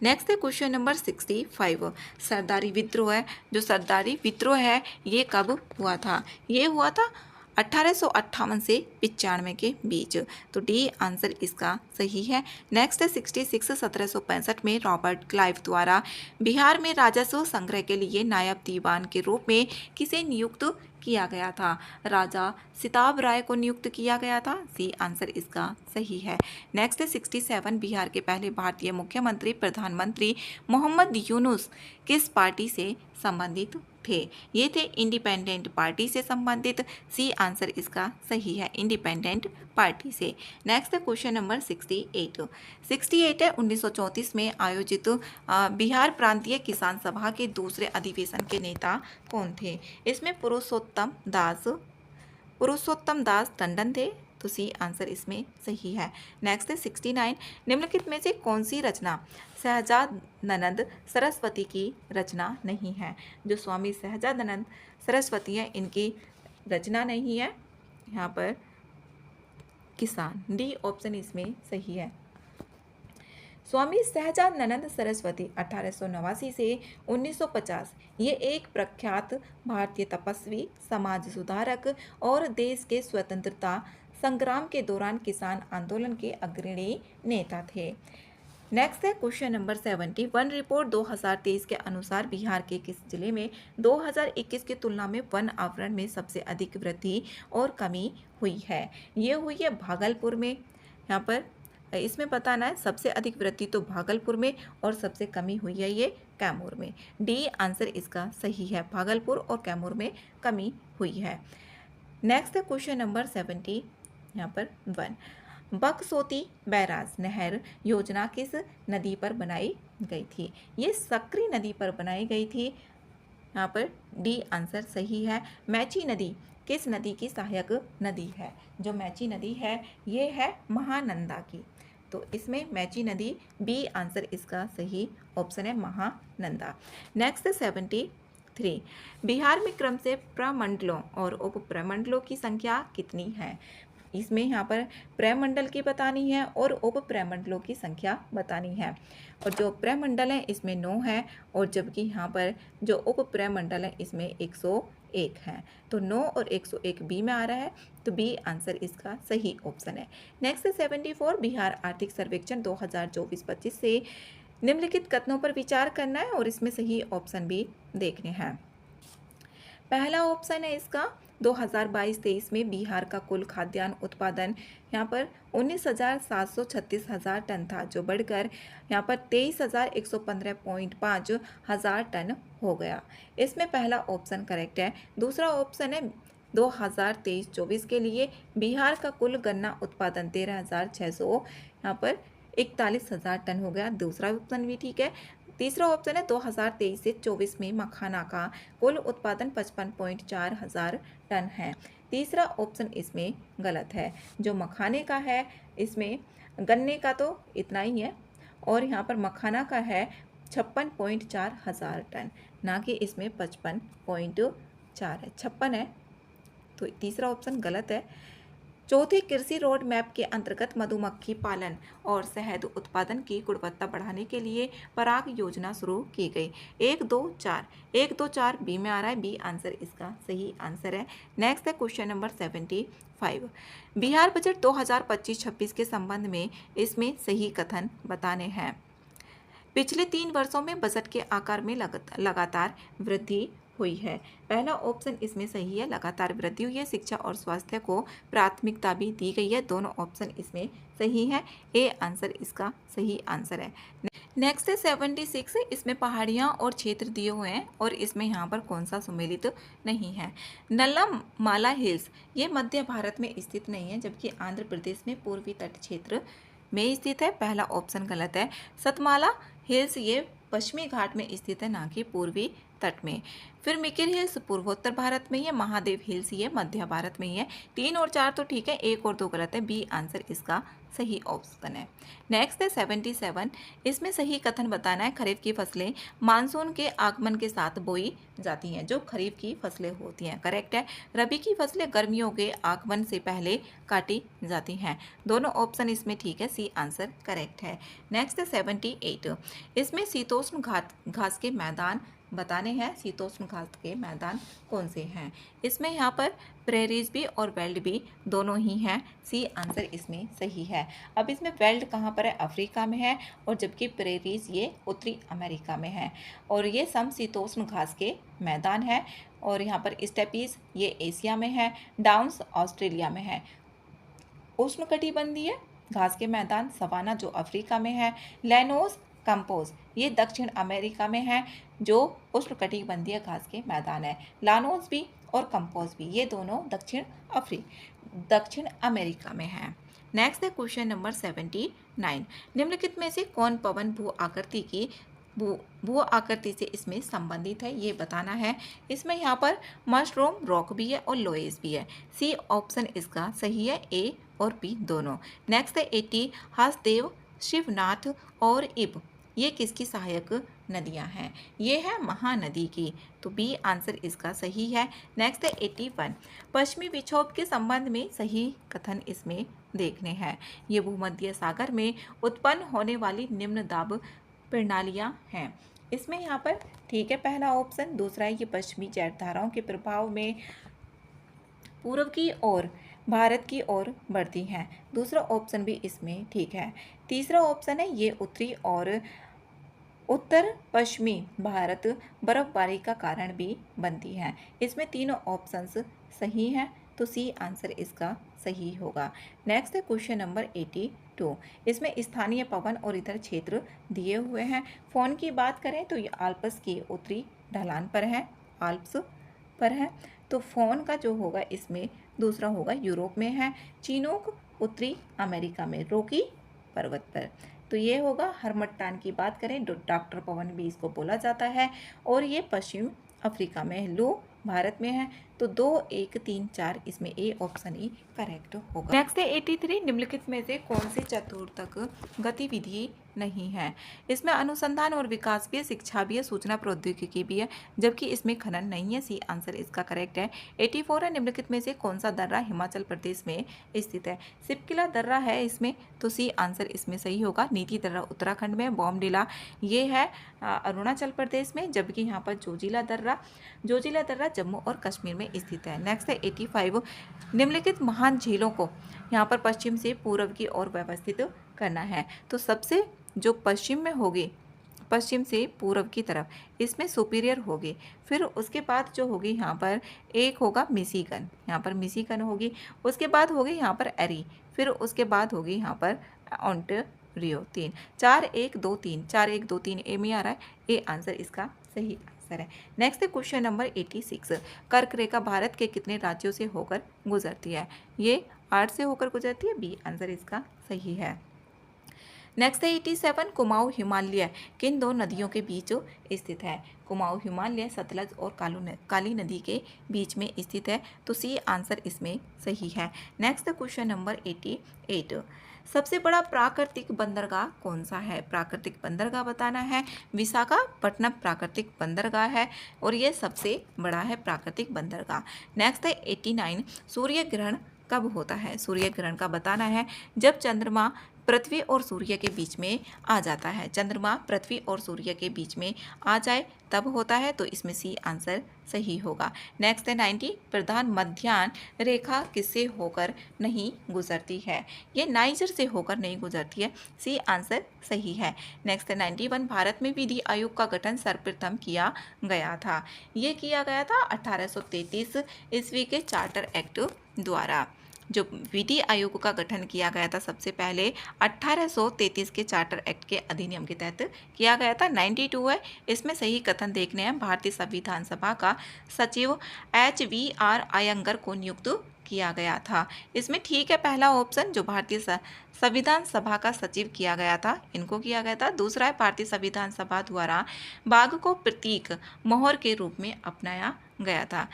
नेक्स्ट है क्वेश्चन नंबर 65, सरदारी विद्रोह है। जो सरदारी विद्रोह है ये कब हुआ था? ये हुआ था 1858 से 95 के बीच, तो डी आंसर इसका सही है। नेक्स्ट है 66, 1765 में रॉबर्ट क्लाइव द्वारा बिहार में राजस्व संग्रह के लिए नायब दीवान के रूप में किसे नियुक्त किया गया था? राजा सिताब राय को नियुक्त किया गया था। सी आंसर इसका सही है। नेक्स्ट है 67, बिहार के पहले भारतीय मुख्यमंत्री प्रधानमंत्री मोहम्मद यूनुस किस पार्टी से संबंधित थे? ये थे इंडिपेंडेंट पार्टी से संबंधित। सी आंसर इसका सही है, इंडिपेंडेंट पार्टी से। नेक्स्ट है क्वेश्चन नंबर 68। 68 है 1934 में आयोजित बिहार प्रांतीय किसान सभा के दूसरे अधिवेशन के नेता कौन थे? इसमें पुरुषोत्तम दास टंडन थे, तो सी आंसर इसमें सही है। नेक्स्ट है 69, निम्नलिखित में से कौन सी रचना सहजानंद सरस्वती की रचना नहीं है? जो स्वामी सहजानंद सरस्वती है इनकी रचना नहीं है यहाँ पर किसान। डी ऑप्शन इसमें सही है। स्वामी सहजानंद सरस्वती 1889 से 1950 ये एक प्रख्यात भारतीय तपस्वी, समाज सुधारक और देश के स्वतंत्रता संग्राम के दौरान किसान आंदोलन के अग्रणी नेता थे। नेक्स्ट है क्वेश्चन नंबर 70, वन रिपोर्ट 2023 के अनुसार बिहार के किस जिले में 2021 की तुलना में वन आवरण में सबसे अधिक वृद्धि और कमी हुई है? ये हुई है भागलपुर में। यहाँ पर इसमें बताना है सबसे अधिक वृद्धि तो भागलपुर में और सबसे कमी हुई है ये कैमूर में। डी आंसर इसका सही है, भागलपुर और कैमूर में कमी हुई है। नेक्स्ट है क्वेश्चन नंबर 70, यहाँ पर 1, बक्सोती बैराज नहर योजना किस नदी पर बनाई गई थी? ये सकरी नदी पर बनाई गई थी। यहाँ पर डी आंसर सही है। मैची नदी किस नदी की सहायक नदी है? जो मैची नदी है ये है महानंदा की, तो इसमें मैची नदी बी आंसर इसका सही ऑप्शन है, महानंदा। नेक्स्ट 73, बिहार में क्रम से प्रमंडलों और उप प्रमंडलों की संख्या कितनी है? इसमें यहाँ पर प्रमंडल की बतानी है और उप प्रमंडलों की संख्या बतानी है। और जो प्रमंडल है इसमें 9 है और जबकि यहाँ पर जो उप प्रमंडल है इसमें 101 है, तो 9 और 101 बी में आ रहा है, तो बी आंसर इसका सही ऑप्शन है। नेक्स्ट 74, बिहार आर्थिक सर्वेक्षण 2024-25 से निम्नलिखित कथनों पर विचार करना है और इसमें सही ऑप्शन भी देखने हैं। पहला ऑप्शन है इसका 2022-23 में बिहार का कुल खाद्यान्न उत्पादन यहाँ पर 19,736 टन था, जो बढ़कर यहाँ पर 23,115.5 हजार टन हो गया। इसमें पहला ऑप्शन करेक्ट है। दूसरा ऑप्शन है 2023-24 के लिए बिहार का कुल गन्ना उत्पादन 13,600 यहाँ पर 41,000 टन हो गया, दूसरा ऑप्शन भी ठीक है। तीसरा ऑप्शन है 2023 से 24 में मखाना का कुल उत्पादन 55.4 हजार टन है, तीसरा ऑप्शन इसमें गलत है। जो मखाने का है इसमें गन्ने का तो इतना ही है और यहाँ पर मखाना का है 56.4 हजार टन, ना कि इसमें 55.4 है, 56 है, तो तीसरा ऑप्शन गलत है। चौथी कृषि रोड मैप के अंतर्गत मधुमक्खी पालन और शहद उत्पादन की गुणवत्ता बढ़ाने के लिए पराग योजना शुरू की गई। 1, 2, 4 बी में आ रहा है, बी आंसर इसका सही आंसर है। नेक्स्ट है क्वेश्चन नंबर 75, बिहार बजट 2025-26 के संबंध में इसमें सही कथन बताने हैं। पिछले 3 वर्षों में बजट के आकार में लगातार वृद्धि हुई है। पहला ऑप्शन इसमें सही है, लगातार वृद्धि हुई है। शिक्षा और स्वास्थ्य को प्राथमिकता भी दी गई है, दोनों ऑप्शन इसमें सही है, ए आंसर इसका सही आंसर है। नेक्स्ट है 76, इसमें पहाड़ियाँ और क्षेत्र दिए हुए हैं और इसमें यहाँ पर कौन सा सम्मिलित नहीं है? नल्लामाला हिल्स ये मध्य भारत में स्थित नहीं है, जबकि आंध्र प्रदेश में पूर्वी तट क्षेत्र में स्थित है, पहला ऑप्शन गलत है। सतमाला हिल्स ये पश्चिमी घाट में स्थित है, ना कि पूर्वी तट में। फिर मिकिर हिल्स पूर्वोत्तर भारत में ही है, महादेव हिल्स ये मध्य भारत में ही है। 3 और 4 तो ठीक है, 1 और 2 गलत है। बी आंसर इसका सही ऑप्शन है। नेक्स्ट है 77। इसमें सही कथन बताना है। खरीफ की फसलें मानसून के आगमन के साथ बोई जाती हैं, जो खरीफ की फसलें होती हैं, करेक्ट है। रबी की फसलें गर्मियों के आगमन से पहले काटी जाती हैं। दोनों ऑप्शन इसमें ठीक है, सी आंसर करेक्ट है। नेक्स्ट है 78। इसमें शीतोष्ण घास के मैदान बताने हैं। शीतोष्ण घास के मैदान कौन से हैं? इसमें यहाँ पर प्रेरीज भी और वेल्ड भी दोनों ही हैं। सी आंसर इसमें सही है। अब इसमें वेल्ड कहाँ पर है? अफ्रीका में है, और जबकि प्रेरीज ये उत्तरी अमेरिका में है। और ये समशीतोष्ण घास के मैदान है। और यहाँ पर स्टेपीज ये एशिया में है, डाउन्स ऑस्ट्रेलिया में है। उष्णकटिबंधीय घास के मैदान सवाना जो अफ्रीका में है, लैनोस कंपोज ये दक्षिण अमेरिका में है, जो उष्णकटिबंधीय घास के मैदान है। लानोस भी और कंपोज भी ये दोनों दक्षिण अमेरिका में है। नेक्स्ट है क्वेश्चन नंबर 79। निम्नलिखित में से कौन पवन भू आकृति से इसमें संबंधित है, ये बताना है। इसमें यहाँ पर मशरूम रॉक भी है और लोएस भी है। सी ऑप्शन इसका सही है, ए और बी दोनों। नेक्स्ट है 80। हसदेव, शिवनाथ और इब ये किसकी सहायक नदियां हैं? ये है महानदी की, तो बी आंसर इसका सही है। नेक्स्ट है 81। पश्चिमी विक्षोभ के संबंध में सही कथन इसमें देखने हैं। ये भूमध्य सागर में उत्पन्न होने वाली निम्न दाब प्रणालियां हैं। इसमें यहाँ पर ठीक है पहला ऑप्शन। दूसरा है ये पश्चिमी जैट धाराओं के प्रभाव में पूर्व की ओर भारत की ओर बढ़ती हैं। दूसरा ऑप्शन भी इसमें ठीक है। तीसरा ऑप्शन है ये उत्तरी और उत्तर पश्चिमी भारत बर्फबारी का कारण भी बनती हैं। इसमें तीनों ऑप्शंस सही हैं, तो सी आंसर इसका सही होगा। नेक्स्ट है क्वेश्चन नंबर 82। इसमें स्थानीय पवन और इतर क्षेत्र दिए हुए हैं। फोन की बात करें तो ये आल्प्स की उत्तरी ढलान पर है, आल्प्स पर है। तो फोन का जो होगा इसमें दूसरा होगा यूरोप में है। चीनोक उत्तरी अमेरिका में, रॉकी पर्वत पर। तो ये होगा। हरमट्टान की बात करें तो डॉक्टर पवन भी इसको बोला जाता है, और ये पश्चिम अफ्रीका में है। लो भारत में है। तो 2, 1, 3, 4 इसमें ए ऑप्शन ही करेक्ट होगा। नेक्स्ट है 83। निम्नलिखित में से कौन सी चतुर्थक गतिविधि नहीं है? इसमें अनुसंधान और विकास भी है, शिक्षा भी है, सूचना प्रौद्योगिकी भी है, जबकि इसमें खनन नहीं है। सी आंसर इसका करेक्ट है। 84 है। निम्नलिखित में से कौन सा दर्रा हिमाचल प्रदेश में स्थित है? सिपकिला दर्रा है इसमें, तो सी आंसर इसमें सही होगा। नीति दर्रा उत्तराखंड में, बॉमडिला ये है अरुणाचल प्रदेश में, जबकि यहाँ पर जोजिला दर्रा जम्मू और कश्मीर में स्थित है। नेक्स्ट है 85। निम्नलिखित महान झीलों को यहाँ पर पश्चिम से पूर्व की ओर व्यवस्थित करना है। तो सबसे जो पश्चिम में होगी, पश्चिम से पूर्व की तरफ, इसमें सुपीरियर होगी। फिर उसके बाद जो होगी यहाँ पर एक होगा मिशिगन, यहाँ पर मिशिगन होगी। उसके बाद होगी यहाँ पर एरी, फिर उसके बाद होगी यहाँ पर ओंटारियो। 3, 4, 1, 2, 3, 4, 1, 2, 3 ए में आ रहा है। ए आंसर इसका सही आंसर है। नेक्स्ट है क्वेश्चन नंबर 86। कर्क रेखा भारत के कितने राज्यों से होकर गुजरती है? ये 8 से होकर गुजरती है। बी आंसर इसका सही है। नेक्स्ट है 87। कुमाऊं हिमालय किन दो नदियों के बीच स्थित है? कुमाऊं हिमालय सतलज और काली नदी के बीच में स्थित है, तो सी आंसर इसमें सही है। Next question number 88। सबसे बड़ा प्राकृतिक बंदरगाह कौन सा है? प्राकृतिक बंदरगाह बताना है। विशाखापट्टनम प्राकृतिक बंदरगाह है, और ये सबसे बड़ा है प्राकृतिक बंदरगाह। नेक्स्ट है 89। सूर्य ग्रहण कब होता है? सूर्य ग्रहण का बताना है जब चंद्रमा पृथ्वी और सूर्य के बीच में आ जाता है। चंद्रमा पृथ्वी और सूर्य के बीच में आ जाए तब होता है, तो इसमें सी आंसर सही होगा। नेक्स्ट है 90। प्रधान मध्याह्न रेखा किससे होकर नहीं गुजरती है? ये नाइजर से होकर नहीं गुजरती है। सी आंसर सही है। नेक्स्ट है 91। भारत में विधि आयोग का गठन सर्वप्रथम किया गया था। ये किया गया था 1833 ईस्वी के चार्टर एक्ट द्वारा। जो विधि आयोग का गठन किया गया था सबसे पहले 1833 के चार्टर एक्ट के अधिनियम के तहत किया गया था। 92 है। इसमें सही कथन देखने हैं। भारतीय संविधान सभा का सचिव HVR अयंगर को नियुक्त किया गया था। इसमें ठीक है पहला ऑप्शन, जो भारतीय संविधान सभा का सचिव किया गया था, इनको किया गया था। दूसरा है भारतीय संविधान सभा द्वारा बाघ को प्रतीक मोहर के रूप में अपनाया गया था।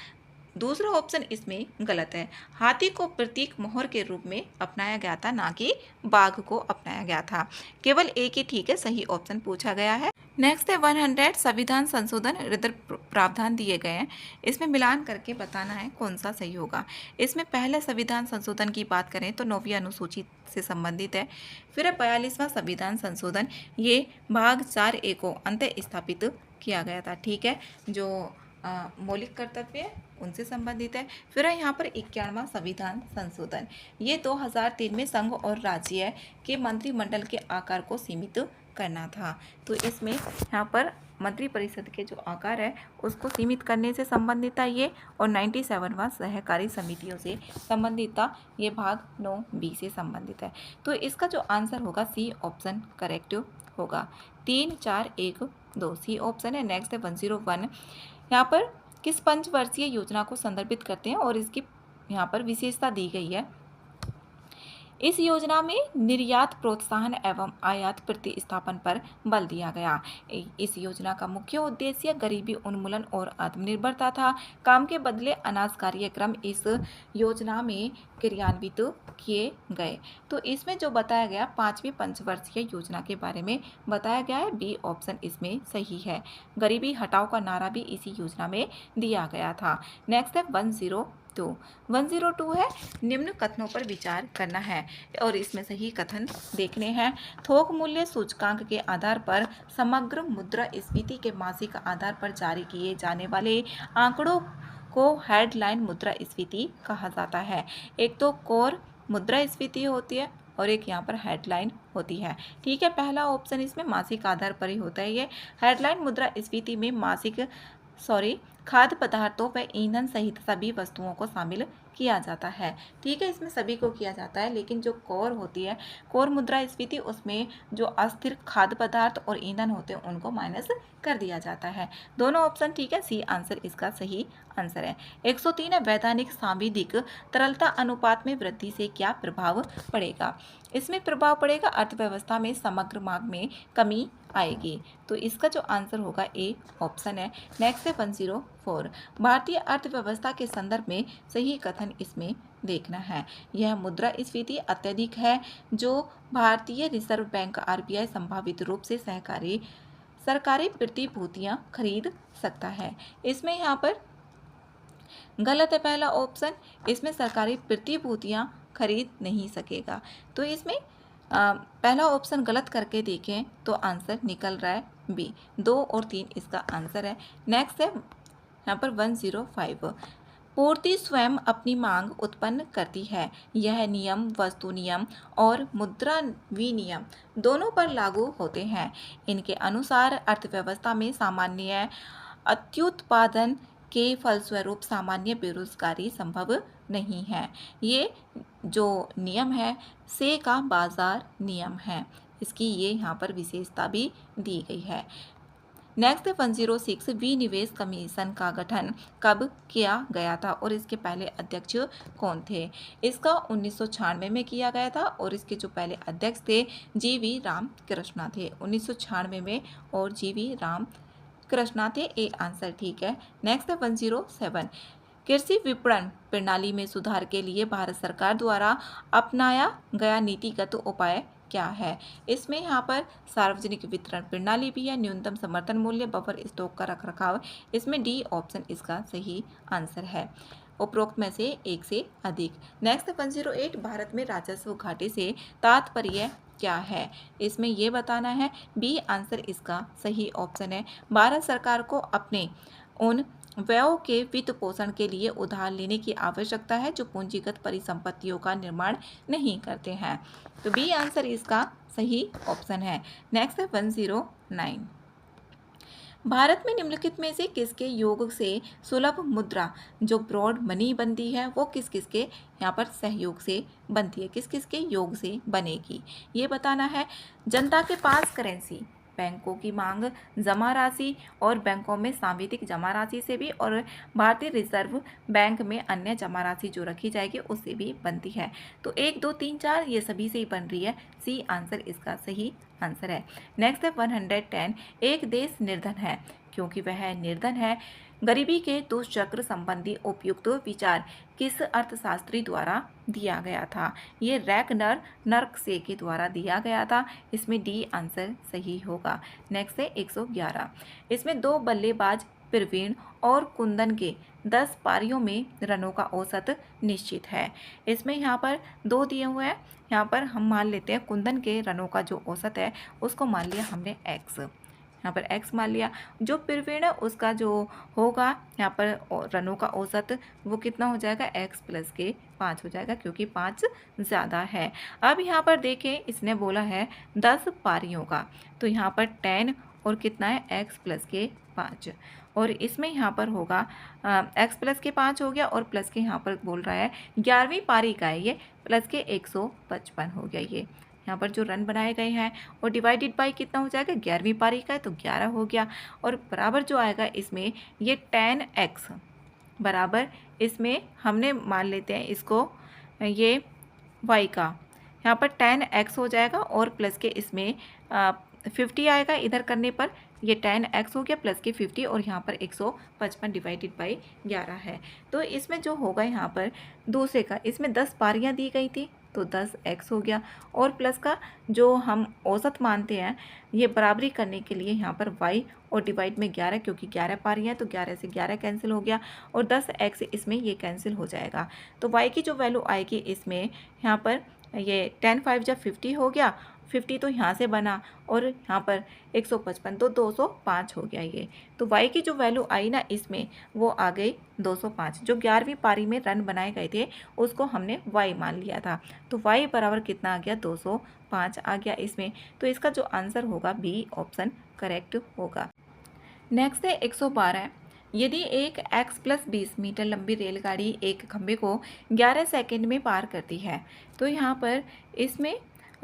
दूसरा ऑप्शन इसमें गलत है, हाथी को प्रतीक मोहर के रूप में अपनाया गया था, ना कि बाघ को अपनाया गया था। केवल एक ही ठीक है सही ऑप्शन पूछा गया है। नेक्स्ट है 100 संविधान संशोधन हृदय प्रावधान दिए गए हैं, इसमें मिलान करके बताना है कौन सा सही होगा। इसमें पहले संविधान संशोधन की बात करें तो 9वीं अनुसूची से संबंधित है। फिर है 42वां संविधान संशोधन, ये भाग 4A को अंत स्थापित किया गया था, ठीक है, जो मौलिक कर्तव्य उनसे संबंधित है। फिर है यहाँ पर 51वां संविधान संशोधन, ये 2003 में संघ और राज्य के मंत्रिमंडल के आकार को सीमित करना था। तो इसमें यहाँ पर मंत्रिपरिषद के जो आकार है उसको सीमित करने से संबंधित था ये, और 97वां सहकारी समितियों से संबंधित था, ये भाग 9B से संबंधित है। तो इसका जो आंसर होगा सी ऑप्शन करेक्ट होगा। 3 4 1 2 सी ऑप्शन है। नेक्स्ट है 101, यहाँ पर किस पंचवर्षीय योजना को संदर्भित करते हैं और इसकी यहाँ पर विशेषता दी गई है। इस योजना में निर्यात प्रोत्साहन एवं आयात प्रतिस्थापन पर बल दिया गया। इस योजना का मुख्य उद्देश्य गरीबी उन्मूलन और आत्मनिर्भरता था। काम के बदले अनाज कार्यक्रम इस योजना में क्रियान्वित किए गए। तो इसमें जो बताया गया 5वीं पंचवर्षीय योजना के बारे में बताया गया है, बी ऑप्शन इसमें सही है। गरीबी हटाओ का नारा भी इसी योजना में दिया गया था। नेक्स्ट है 102 है, निम्न कथनों पर विचार करना है और इसमें सही कथन देखने हैं। थोक मूल्य सूचकांक के आधार पर समग्र मुद्रास्फीति के मासिक आधार पर जारी किए जाने वाले आंकड़ों को हेडलाइन मुद्रास्फीति कहा जाता है। एक तो कोर मुद्रास्फीति होती है और एक यहाँ पर हेडलाइन होती है, ठीक है। पहला ऑप्शन इसमें मासिक आधार पर ही होता है। ये हेडलाइन मुद्रास्फीति में खाद्य पदार्थों व ईंधन सहित सभी वस्तुओं को शामिल किया जाता है, ठीक है, इसमें सभी को किया जाता है। लेकिन जो कोर होती है, कोर मुद्रास्फीति, उसमें जो अस्थिर खाद्य पदार्थ और ईंधन होते हैं उनको माइनस कर दिया जाता है। दोनों ऑप्शन ठीक है, सी आंसर इसका सही आंसर है। 103 है, वैधानिक सांविधिक तरलता अनुपात में वृद्धि से क्या प्रभाव पड़ेगा। इसमें प्रभाव पड़ेगा अर्थव्यवस्था में समग्र मांग में कमी आएगी। तो इसका जो आंसर होगा ए ऑप्शन है। नेक्स्ट है 104, भारतीय अर्थव्यवस्था के संदर्भ में सही कथन इसमें देखना है। यह मुद्रास्फीति अत्यधिक है जो भारतीय रिजर्व बैंक RBI संभावित रूप से सरकारी प्रतिभूतियां खरीद सकता है। इसमें यहाँ पर गलत है पहला ऑप्शन, इसमें सरकारी प्रतिभूतियां खरीद नहीं सकेगा। तो इसमें पहला ऑप्शन गलत करके देखें तो आंसर निकल रहा है बी। 2 और 3 इसका आंसर है। नेक्स्ट है यहाँ पर 105, पूर्ति स्वयं अपनी मांग उत्पन्न करती है। यह नियम वस्तु नियम और मुद्रा विनियम दोनों पर लागू होते हैं। इनके अनुसार अर्थव्यवस्था में सामान्य अत्युत्पादन के फलस्वरूप सामान्य बेरोजगारी संभव नहीं है। ये जो नियम है से का बाजार नियम है, इसकी ये यहाँ पर विशेषता भी दी गई है। नेक्स्ट 106, विनिवेश कमीशन का गठन कब किया गया था और इसके पहले अध्यक्ष कौन थे। इसका 1996 में किया गया था और इसके जो पहले अध्यक्ष थे GV रामकृष्णा थे 1996 में, और GV रामकृष्णा थे, ए आंसर ठीक है। नेक्स्ट है 107, कृषि विपणन प्रणाली में सुधार के लिए भारत सरकार द्वारा अपनाया गया नीतिगत उपाय क्या है। इसमें यहाँ पर सार्वजनिक वितरण प्रणाली भी है, न्यूनतम समर्थन मूल्य, बफर स्टॉक का रखरखाव। इसमें डी ऑप्शन इसका सही आंसर है, उपरोक्त में से एक से अधिक। नेक्स्ट 108, भारत में राजस्व घाटे से तात्पर्य क्या है। इसमें यह बताना है, बी आंसर इसका सही ऑप्शन है। भारत सरकार को अपने उन व्ययों के वित्त पोषण के लिए उधार लेने की आवश्यकता है जो पूंजीगत परिसंपत्तियों का निर्माण नहीं करते हैं। तो बी आंसर इसका सही ऑप्शन है। नेक्स्ट है 109, भारत में निम्नलिखित में से किसके योग से सुलभ मुद्रा जो ब्रॉड मनी बनती है वो किस किसके यहाँ पर सहयोग से बनती है, किस किसके योग से बनेगी, ये बताना है। जनता के पास करेंसी बैंकों की मांग जमा राशि और बैंकों में सांविधिक जमा राशि से भी और भारतीय रिजर्व बैंक में अन्य जमा राशि जो रखी जाएगी उससे भी बनती है। तो 1, 2, 3, 4 ये सभी से ही बन रही है। सी आंसर इसका सही आंसर है। नेक्स्ट है 110। एक देश निर्धन है क्योंकि वह निर्धन है। गरीबी के दुष्चक्र संबंधी उपयुक्त विचार किस अर्थशास्त्री द्वारा दिया गया था? ये रैगनर नर्कसे के द्वारा दिया गया था। इसमें डी आंसर सही होगा। नेक्स्ट है 111। इसमें दो बल्लेबाज प्रवीण और कुंदन के 10 पारियों में रनों का औसत निश्चित है। इसमें यहाँ पर दो दिए हुए हैं। यहाँ पर हम मान लेते हैं कुंदन के रनों का जो औसत है उसको मान लिया हमने x, यहाँ पर x मान लिया। जो प्रवीण है उसका जो होगा यहाँ पर रनों का औसत वो कितना हो जाएगा, x प्लस के 5 हो जाएगा क्योंकि 5 ज़्यादा है। अब यहाँ पर देखें इसने बोला है 10 पारियों का, तो यहाँ पर 10 और कितना है x प्लस के 5, और इसमें यहाँ पर होगा x प्लस के 5 हो गया और प्लस के यहाँ पर बोल रहा है 11वीं पारी का है ये, प्लस के 155 हो गया ये यहाँ पर जो रन बनाए गए हैं, और डिवाइडेड बाय कितना हो जाएगा, 11वीं पारी का है तो 11 हो गया, और बराबर जो आएगा इसमें ये 10x बराबर, इसमें हमने मान लेते हैं इसको ये y का, यहाँ पर 10x हो जाएगा और प्लस के इसमें 50 आएगा इधर करने पर, ये 10x हो गया प्लस के 50 और यहाँ पर 155 डिवाइडेड बाई 11 है। तो इसमें जो होगा यहाँ पर दूसरे का, इसमें 10 पारियाँ दी गई थी तो 10x हो गया, और प्लस का जो हम औसत मानते हैं ये बराबरी करने के लिए यहाँ पर y और डिवाइड में 11 क्योंकि 11 पारियाँ तो 11 से 11 कैंसिल हो गया और 10x इसमें ये कैंसिल हो जाएगा। तो y की जो वैल्यू आएगी इसमें यहाँ पर ये 10 5 जब 50 हो गया, 50 तो यहाँ से बना और यहाँ पर 155 तो 205 हो गया ये। तो y की जो वैल्यू आई ना इसमें वो आ गई 205। जो 11वीं पारी में रन बनाए गए थे उसको हमने y मान लिया था, तो y बराबर कितना आ गया, 205 आ गया इसमें। तो इसका जो आंसर होगा बी ऑप्शन करेक्ट होगा। नेक्स्ट है 112। यदि एक x प्लस 20 मीटर लंबी रेलगाड़ी एक खंभे को 11 सेकंड में पार करती है, तो यहाँ पर इसमें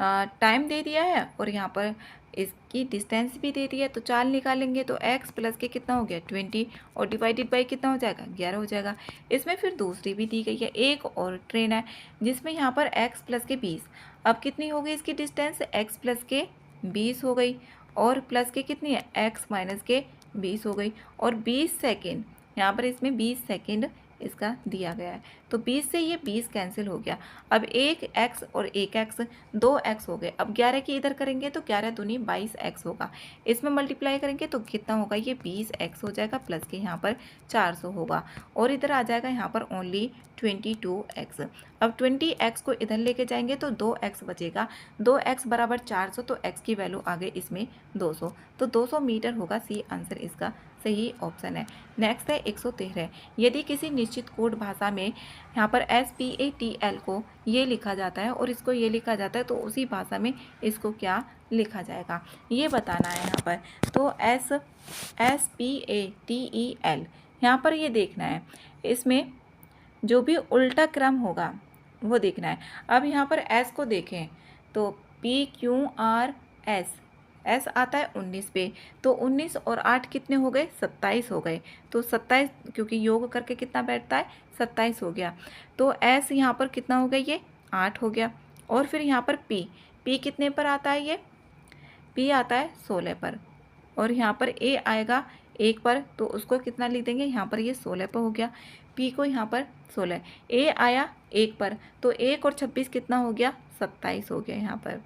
टाइम दे दिया है और यहाँ पर इसकी डिस्टेंस भी दे दी है, तो चाल निकालेंगे तो x प्लस के कितना हो गया 20 और डिवाइडेड बाई कितना हो जाएगा 11 हो जाएगा। इसमें फिर दूसरी भी दी गई है, एक और ट्रेन है जिसमें यहाँ पर x प्लस के 20, अब कितनी हो गई इसकी डिस्टेंस, x प्लस के 20 हो गई और प्लस के कितनी है x माइनस के 20 हो गई, और 20 सेकेंड यहाँ पर इसमें 20 सेकेंड इसका दिया गया है, तो 20 से ये 20 कैंसिल हो गया। अब एक x और एक x 2x हो गए। अब 11 की इधर करेंगे तो 11 दूनी 22x होगा, इसमें मल्टीप्लाई करेंगे तो कितना होगा, ये 20x हो जाएगा प्लस के यहाँ पर 400 होगा, और इधर आ जाएगा यहाँ पर ओनली 22x। अब 20x को इधर लेके जाएंगे तो 2x बचेगा, 2x बराबर 400, तो x की वैल्यू आ गई इसमें 200, तो 200 मीटर होगा। सी आंसर इसका सही ऑप्शन है। नेक्स्ट है 113। यदि किसी निश्चित कोड भाषा में यहाँ पर SPATL को ये लिखा जाता है और इसको ये लिखा जाता है, तो उसी भाषा में इसको क्या लिखा जाएगा ये बताना है यहाँ पर। तो SPATEL यहाँ पर ये देखना है, इसमें जो भी उल्टा क्रम होगा वो देखना है। अब यहाँ पर S को देखें तो PQRS S आता है 19 पे, तो 19 और 8 कितने हो गए, 27 हो गए, तो 27 क्योंकि योग करके कितना बैठता है 27 हो गया, तो S यहाँ पर कितना हो गया, ये 8 हो गया। और फिर यहाँ पर P कितने पर आता है, ये P आता है 16 पर, और यहाँ पर A आएगा 1 पर, तो उसको कितना लिख देंगे, यहाँ पर ये 16 पर हो गया, P को यहाँ पर 16, A आया 1 पर, तो 1 और 26 कितना हो गया, 27 हो गया यहाँ पर,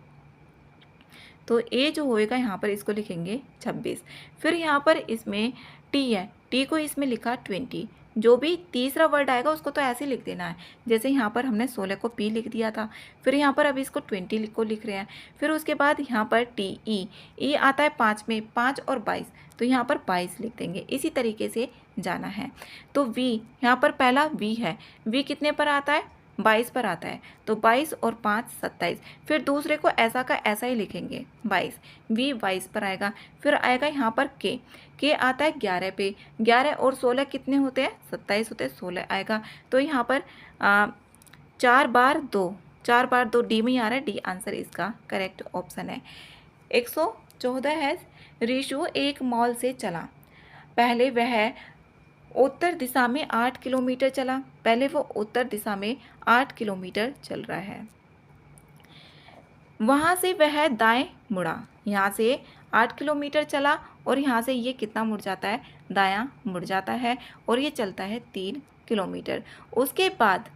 तो A जो होएगा यहाँ पर इसको लिखेंगे 26। फिर यहाँ पर इसमें T है, T को इसमें लिखा 20, जो भी तीसरा वर्ड आएगा उसको तो ऐसे लिख देना है, जैसे यहाँ पर हमने 16 को P लिख दिया था, फिर यहाँ पर अभी इसको 20 को लिख रहे हैं। फिर उसके बाद यहाँ पर E आता है 5 में, 5 और 22, तो यहाँ पर 22 लिख देंगे। इसी तरीके से जाना है। तो V यहाँ पर पहला V है, V कितने पर आता है, 22 पर आता है, तो 22 और 5 27। फिर दूसरे को ऐसा का ऐसा ही लिखेंगे 22, V 22 पर आएगा। फिर आएगा यहाँ पर K आता है 11 पे, 11 और 16 कितने होते हैं, 27 होते हैं, 16 आएगा। तो यहाँ पर 4 बार 2 D में ही आ रहा है, D आंसर इसका करेक्ट ऑप्शन है। 114 है रिशु एक मॉल से चला। पहले वह उत्तर दिशा में 8 किलोमीटर चला। पहले वो उत्तर दिशा में 8 किलोमीटर चल रहा है। वहाँ से वह दाएं मुड़ा। यहाँ से 8 किलोमीटर चला और यहाँ से ये कितना मुड़ जाता है, दायां मुड़ जाता है और ये चलता है 3 किलोमीटर। उसके बाद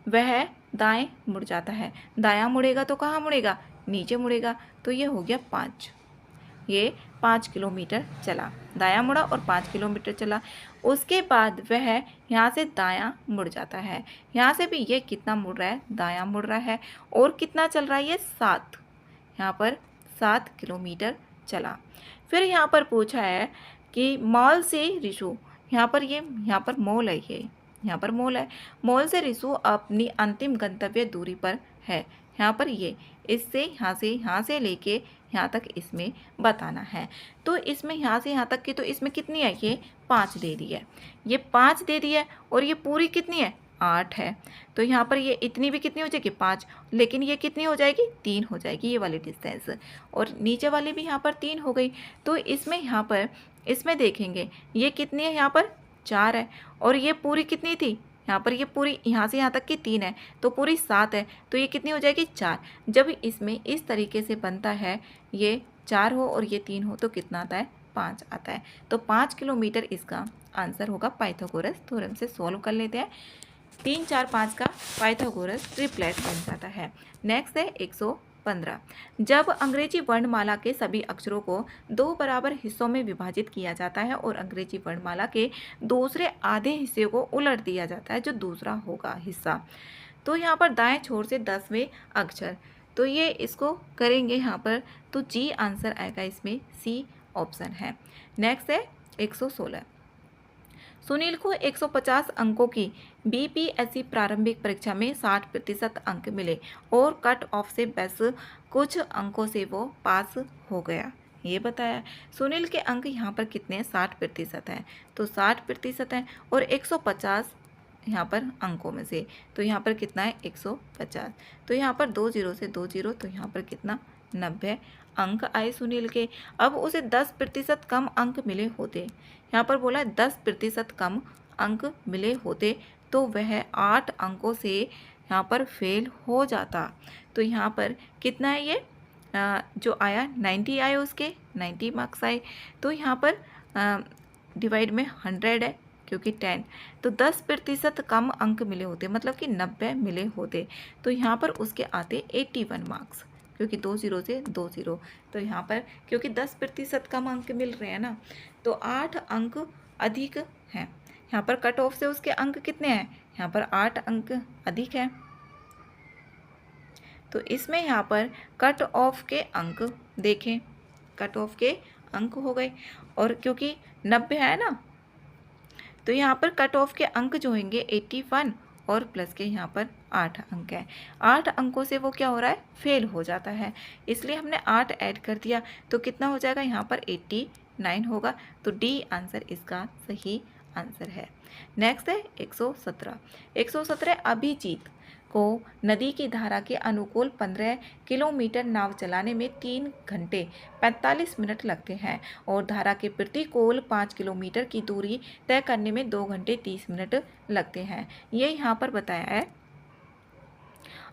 वह दाएं मुड़ जाता है। दायां मुड़ेगा तो कहाँ मुड़ेगा, नीचे मुड़ेगा। तो ये हो गया 5। ये 5 किलोमीटर चला, दायां मुड़ा और 5 किलोमीटर चला। उसके बाद वह यहाँ से दायां मुड़ जाता है। यहाँ से भी ये कितना मुड़ रहा है, दायां मुड़ रहा है। और कितना चल रहा है ये 7, यहाँ पर 7 किलोमीटर चला। फिर यहाँ पर पूछा है कि मॉल से रिशु, यहाँ पर मॉल है, ये यहाँ पर मॉल है। मॉल से रिशु अपनी अंतिम गंतव्य दूरी पर है। यहाँ पर ये इससे यहाँ से लेके यहाँ तक इसमें बताना है। तो इसमें यहाँ से यहाँ तक की तो इसमें कितनी है, ये 5 दे दी है, ये 5 दे दी है और ये पूरी कितनी है, 8 है। तो यहाँ पर ये इतनी भी कितनी हो जाएगी, 5, लेकिन ये कितनी हो जाएगी, 3 हो जाएगी ये वाली डिस्टेंस। और नीचे वाली भी यहाँ पर 3 हो गई। तो इसमें यहाँ पर इसमें देखेंगे ये कितनी है, यहाँ पर 4 है और ये पूरी कितनी थी, यहाँ पर ये पूरी यहाँ से यहाँ तक की 3 है तो पूरी 7 है। तो ये कितनी हो जाएगी, 4। जब इसमें इस तरीके से बनता है, ये 4 हो और ये 3 हो तो कितना आता है, 5 आता है। तो 5 किलोमीटर इसका आंसर होगा। पाइथागोरस थ्योरम से सॉल्व कर लेते हैं। 3, 4, 5 का पाइथागोरस ट्रिपलेट बन जाता है। नेक्स्ट है 115। जब अंग्रेजी वर्णमाला के सभी अक्षरों को 2 बराबर हिस्सों में विभाजित किया जाता है और अंग्रेजी वर्णमाला के दूसरे आधे हिस्से को उलट दिया जाता है, जो दूसरा होगा हिस्सा, तो यहाँ पर दाएं छोर से 10वें अक्षर, तो ये इसको करेंगे यहाँ पर, तो जी आंसर आएगा इसमें, सी ऑप्शन है। नेक्स्ट है 116। सुनील को 150 अंकों की बीपीएससी प्रारंभिक परीक्षा में 60% अंक मिले और कट ऑफ से बस कुछ अंकों से वो पास हो गया। ये बताया। सुनील के अंक यहाँ पर कितने हैं, 60% हैं। तो 60% है और 150 यहाँ पर अंकों में से, तो यहाँ पर कितना है, 150। तो यहाँ पर 2 0 से 2 0, तो यहाँ पर कितना, 90 अंक आए सुनील के। अब उसे 10% कम अंक मिले होते, यहाँ पर बोला 10% कम अंक मिले होते तो वह 8 अंकों से यहाँ पर फेल हो जाता। तो यहाँ पर कितना है ये, जो आया 90 आए, उसके 90 मार्क्स आए। तो यहाँ पर डिवाइड में 100 है क्योंकि 10, तो 10% कम अंक मिले होते, मतलब कि 90 मिले होते, तो यहाँ पर उसके आते 81 मार्क्स, क्योंकि 2 0 से 2 0। तो यहाँ पर क्योंकि 10% कम अंक मिल रहे हैं ना, तो 8 अंक अधिक हैं। यहाँ पर कट ऑफ से उसके अंक कितने हैं, यहाँ पर 8 अंक अधिक है। तो इसमें यहाँ पर कट ऑफ के अंक देखें, कट ऑफ के अंक हो गए, और क्योंकि 90 है ना, तो यहाँ पर कट ऑफ के अंक जो होंगे 81 और प्लस के यहाँ पर 8 अंक है। 8 अंकों से वो क्या हो रहा है, फेल हो जाता है, इसलिए हमने 8 ऐड कर दिया, तो कितना हो जाएगा, यहाँ पर 89 होगा। तो डी आंसर इसका सही आंसर है। नेक्स्ट है 117। 117 अभिजीत को नदी की धारा के अनुकूल 15 किलोमीटर नाव चलाने में 3 घंटे 45 मिनट लगते हैं और धारा के प्रतिकूल 5 किलोमीटर की दूरी तय करने में 2 घंटे 30 मिनट लगते हैं। ये यहाँ पर बताया है।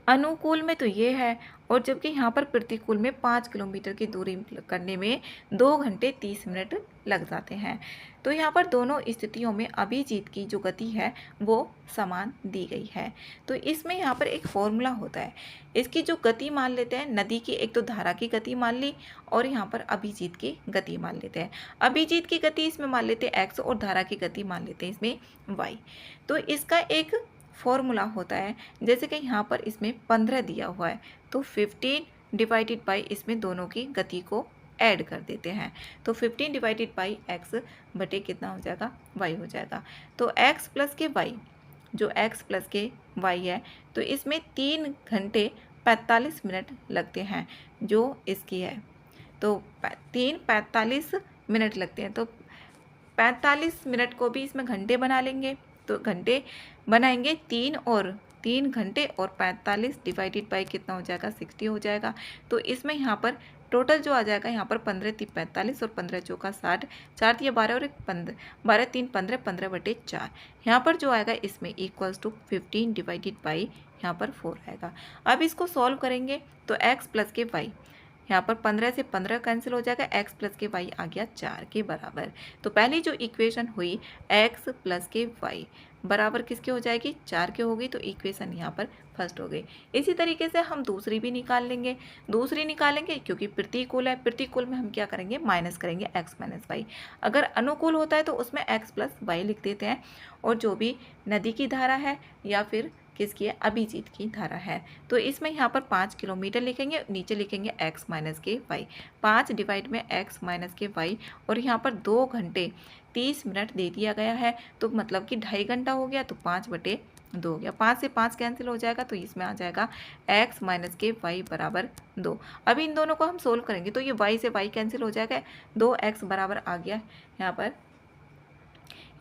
अनुकूल में तो ये है, और जबकि यहाँ पर प्रतिकूल में 5 किलोमीटर की दूरी करने में 2 घंटे 30 मिनट लग जाते हैं। तो यहाँ पर दोनों स्थितियों में अभिजीत की जो गति है वो समान दी गई है। तो इसमें यहाँ पर एक फॉर्मूला होता है, इसकी जो गति मान लेते हैं, नदी की एक तो धारा की गति मान ली और यहाँ पर अभिजीत की गति मान लेते हैं। अभिजीत की गति इसमें मान लेते हैं x और धारा की गति मान लेते हैं इसमें y। तो इसका एक फॉर्मूला होता है, जैसे कि यहाँ पर इसमें 15 दिया हुआ है, तो 15 डिवाइडेड बाई इसमें दोनों की गति को ऐड कर देते हैं, तो 15 डिवाइडेड बाई x बटे कितना हो जाएगा, y हो जाएगा। तो x प्लस के y, जो x प्लस के y है, तो इसमें 3 घंटे 45 मिनट लगते हैं जो इसकी है, तो 3:45 मिनट लगते हैं। तो 45 मिनट को भी इसमें घंटे बना लेंगे, तो घंटे बनाएंगे 3 और 3 घंटे और 45 डिवाइडेड बाई कितना हो जाएगा 60 हो जाएगा। तो इसमें यहाँ पर टोटल जो आ जाएगा यहाँ पर 15 3 45 और 15 चौका 60, 4 दिया 12 और 15, 12 3 15, 15/4। यहाँ पर जो आएगा इसमें इक्वल्स टू 15 डिवाइडेड बाई यहाँ पर 4 आएगा। अब इसको सॉल्व करेंगे तो x प्लस के y, यहाँ पर 15 से 15 कैंसिल हो जाएगा, x प्लस के y आ गया 4 के बराबर। तो पहली जो इक्वेशन हुई x प्लस के y बराबर किसके हो जाएगी 4 के होगी, तो इक्वेशन यहाँ पर फर्स्ट हो गई। इसी तरीके से हम दूसरी भी निकाल लेंगे। दूसरी निकालेंगे क्योंकि प्रतिकूल है, प्रतिकूल में हम क्या करेंगे माइनस करेंगे x माइनस वाई। अगर अनुकूल होता है तो उसमें x प्लस वाई लिख देते हैं। और जो भी नदी की धारा है या फिर किसकी है अभिजीत की धारा है, तो इसमें यहाँ पर 5 किलोमीटर लिखेंगे, नीचे लिखेंगे x माइनस के वाई, 5 डिवाइड में x माइनस के वाई। और यहाँ पर 2 घंटे 30 मिनट दे दिया गया है, तो मतलब कि 2.5 घंटा हो गया, तो 5/2 हो गया। 5 से 5 कैंसिल हो जाएगा, तो इसमें आ जाएगा x माइनस के वाई बराबर 2। अभी इन दोनों को हम सोल्व करेंगे तो ये y से y कैंसिल हो जाएगा, 2x बराबर आ गया, यहाँ पर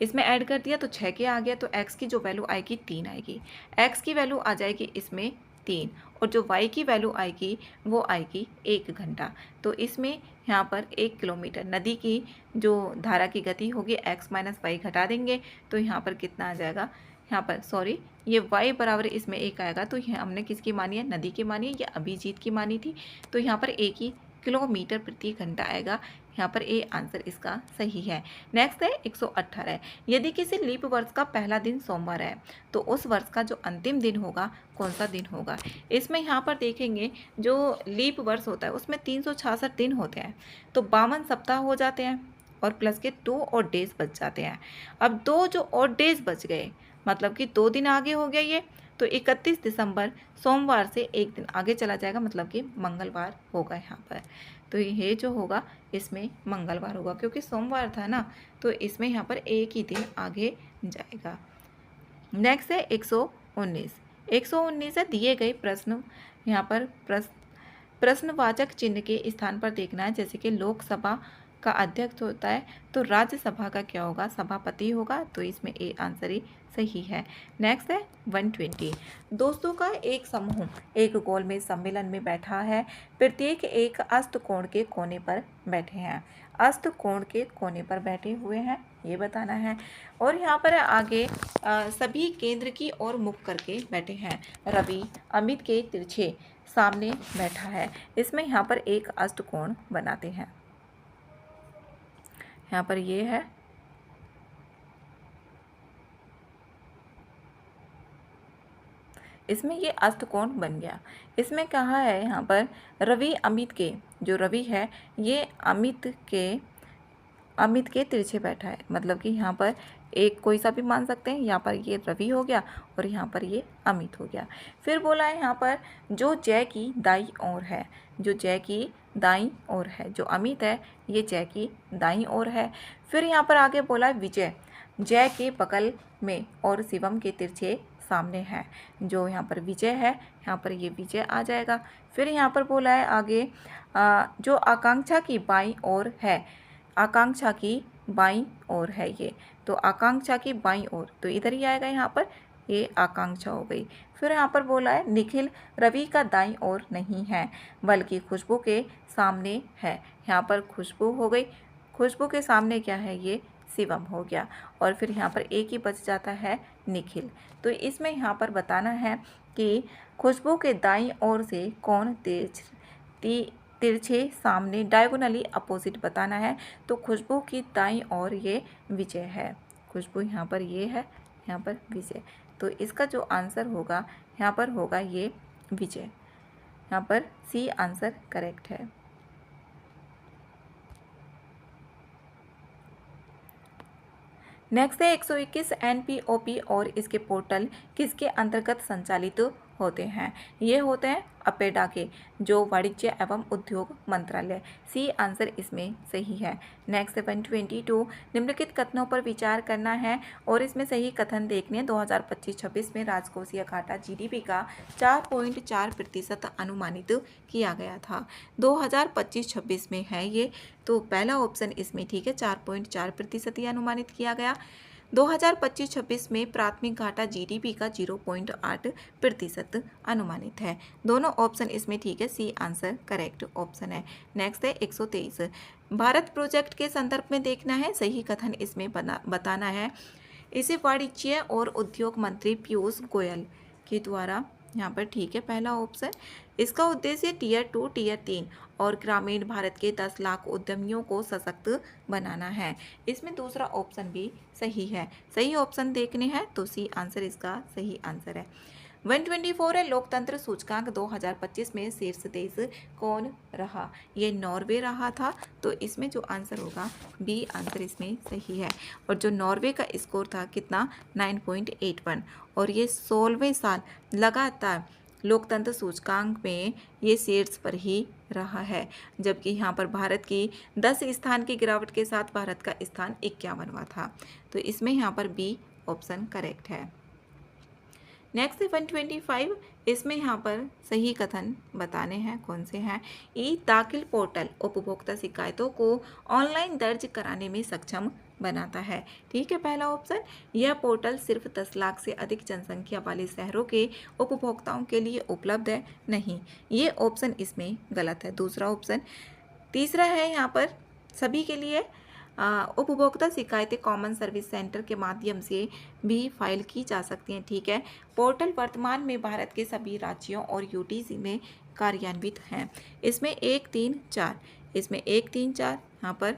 इसमें ऐड कर दिया तो 6 के आ गया। तो x की जो वैल्यू आएगी 3 आएगी, x की वैल्यू आ जाएगी इसमें 3, और जो y की वैल्यू आएगी वो आएगी 1 घंटा। तो इसमें यहाँ पर 1 किलोमीटर नदी की जो धारा की गति होगी x माइनस वाई घटा देंगे, तो यहाँ पर कितना आ जाएगा, यहाँ पर सॉरी ये y बराबर इसमें 1 आएगा। तो ये हमने किसकी मानी है, नदी की मानी है, ये अभिजीत की मानी थी, तो यहाँ पर 1 ही किलोमीटर प्रति घंटा आएगा। यहाँ पर ए आंसर इसका सही है। नेक्स्ट है 118। यदि किसी लीप वर्ष का पहला दिन सोमवार है तो उस वर्ष का जो अंतिम दिन होगा कौन सा दिन होगा। इसमें यहाँ पर देखेंगे जो लीप वर्ष होता है उसमें 366 दिन होते हैं, तो 52 सप्ताह हो जाते हैं और प्लस के 2 और डेज बच जाते हैं। अब 2 जो और डेज बच गए मतलब कि 2 दिन आगे हो गया ये, तो 31 दिसंबर सोमवार से 1 दिन आगे चला जाएगा, मतलब कि मंगलवार होगा यहाँ पर। तो ये जो होगा इसमें मंगलवार होगा, क्योंकि सोमवार था ना, तो इसमें यहाँ पर 1 ही दिन आगे जाएगा। नेक्स्ट है 119। 119 है दिए गए प्रश्न, यहाँ पर प्रश्नवाचक चिन्ह के स्थान पर देखना है। जैसे कि लोकसभा का अध्यक्ष होता है तो राज्यसभा का क्या होगा, सभापति होगा, तो इसमें ए आंसर ही सही है। नेक्स्ट है 120। दोस्तों का एक समूह एक गोल में सम्मेलन में बैठा है, प्रत्येक एक अष्टकोण के कोने पर बैठे हैं। अष्टकोण के कोने पर बैठे हुए हैं ये बताना है। और यहाँ पर आगे सभी केंद्र की ओर मुख करके बैठे हैं। रवि अमित के तिरछे सामने बैठा है। इसमें यहाँ पर एक अष्टकोण बनाते हैं, यहाँ पर ये है, इसमें ये अष्टकोण बन गया। इसमें कहा है यहाँ पर रवि अमित के, जो रवि है ये अमित के तिरछे बैठा है, मतलब कि यहाँ पर एक कोई सा भी मान सकते हैं। यहाँ पर ये रवि हो गया और यहाँ पर ये अमित हो गया। फिर बोला है यहाँ पर जो जय की दाईं ओर है, जो जय की दाईं ओर है, जो अमित है ये जय की दाईं ओर है। फिर यहाँ पर आगे बोला है विजय जय के बगल में और शिवम के तिरछे सामने है, जो यहाँ पर विजय है यहाँ पर ये विजय आ जाएगा। फिर यहाँ पर बोला है आगे जो आकांक्षा की बाईं ओर है, आकांक्षा की बाईं ओर है ये, तो आकांक्षा की बाईं ओर तो इधर ही आएगा, यहाँ पर ये आकांक्षा हो गई। फिर यहाँ पर बोला है निखिल रवि का दाईं ओर नहीं है बल्कि खुशबू के सामने है, यहाँ पर खुशबू हो गई, खुशबू के सामने क्या है ये शिवम हो गया। और फिर यहाँ पर एक ही बच जाता है निखिल। तो इसमें यहाँ पर बताना है कि खुशबू के दाईं ओर से कौन तिरछे सामने डायगोनली अपोजिट बताना है। तो खुशबू की दाईं ओर ये विजय है, खुशबू यहाँ पर ये है, यहाँ पर विजय, तो इसका जो आंसर होगा यहाँ पर होगा ये विजय, यहाँ पर सी आंसर करेक्ट है। नेक्स्ट है 121 एनपीओपी और इसके पोर्टल किसके अंतर्गत संचालित होते हैं। ये होते हैं अपेडा के, जो वाणिज्य एवं उद्योग मंत्रालय। सी आंसर इसमें सही है। नेक्स्ट 122 निम्नलिखित कथनों पर विचार करना है और इसमें सही कथन देखने 2025-26 में राजकोषीय घाटा जीडीपी का 4.4% अनुमानित किया गया था। 2025-26 में है ये, तो पहला ऑप्शन इसमें ठीक है, 4.4% ही अनुमानित किया गया। 2025-26 में प्राथमिक घाटा जीडीपी का 0.8% अनुमानित है। दोनों ऑप्शन इसमें ठीक है, सी आंसर करेक्ट ऑप्शन है। नेक्स्ट है 123, भारत प्रोजेक्ट के संदर्भ में देखना है, सही कथन इसमें बताना है। इसे वाणिज्य और उद्योग मंत्री पीयूष गोयल के द्वारा, यहाँ पर ठीक है पहला ऑप्शन। इसका उद्देश्य टीयर 2, टीयर 3 और ग्रामीण भारत के 10 लाख उद्यमियों को सशक्त बनाना है। इसमें दूसरा ऑप्शन भी सही है। सही ऑप्शन देखने हैं तो सी आंसर इसका सही आंसर है। 124 है, लोकतंत्र सूचकांक 2025 में शीर्ष देश कौन रहा? ये नॉर्वे रहा था, तो इसमें जो आंसर होगा बी आंसर इसमें सही है। और जो नॉर्वे का स्कोर था कितना, 9.81, और ये 16वें साल लगातार लोकतंत्र सूचकांक में ये शीर्ष पर ही रहा है। जबकि यहाँ पर भारत की 10 स्थान की गिरावट के साथ भारत का स्थान 51वां था। तो इसमें यहाँ पर बी ऑप्शन करेक्ट है। नेक्स्ट 125, इसमें यहाँ पर सही कथन बताने हैं, कौन से हैं। ई दाखिल पोर्टल उपभोक्ता शिकायतों को ऑनलाइन दर्ज कराने में सक्षम बनाता है। ठीक है पहला ऑप्शन। यह पोर्टल सिर्फ 10 लाख से अधिक जनसंख्या वाले शहरों के उपभोक्ताओं के लिए उपलब्ध है, नहीं, ये ऑप्शन इसमें गलत है, दूसरा ऑप्शन। तीसरा है यहाँ पर सभी के लिए उपभोक्ता शिकायतें कॉमन सर्विस सेंटर के माध्यम से भी फाइल की जा सकती हैं। ठीक है, पोर्टल वर्तमान में भारत के सभी राज्यों और यूटीसी में कार्यान्वित हैं। इसमें 1, 3, 4, इसमें 1, 3, 4 यहाँ पर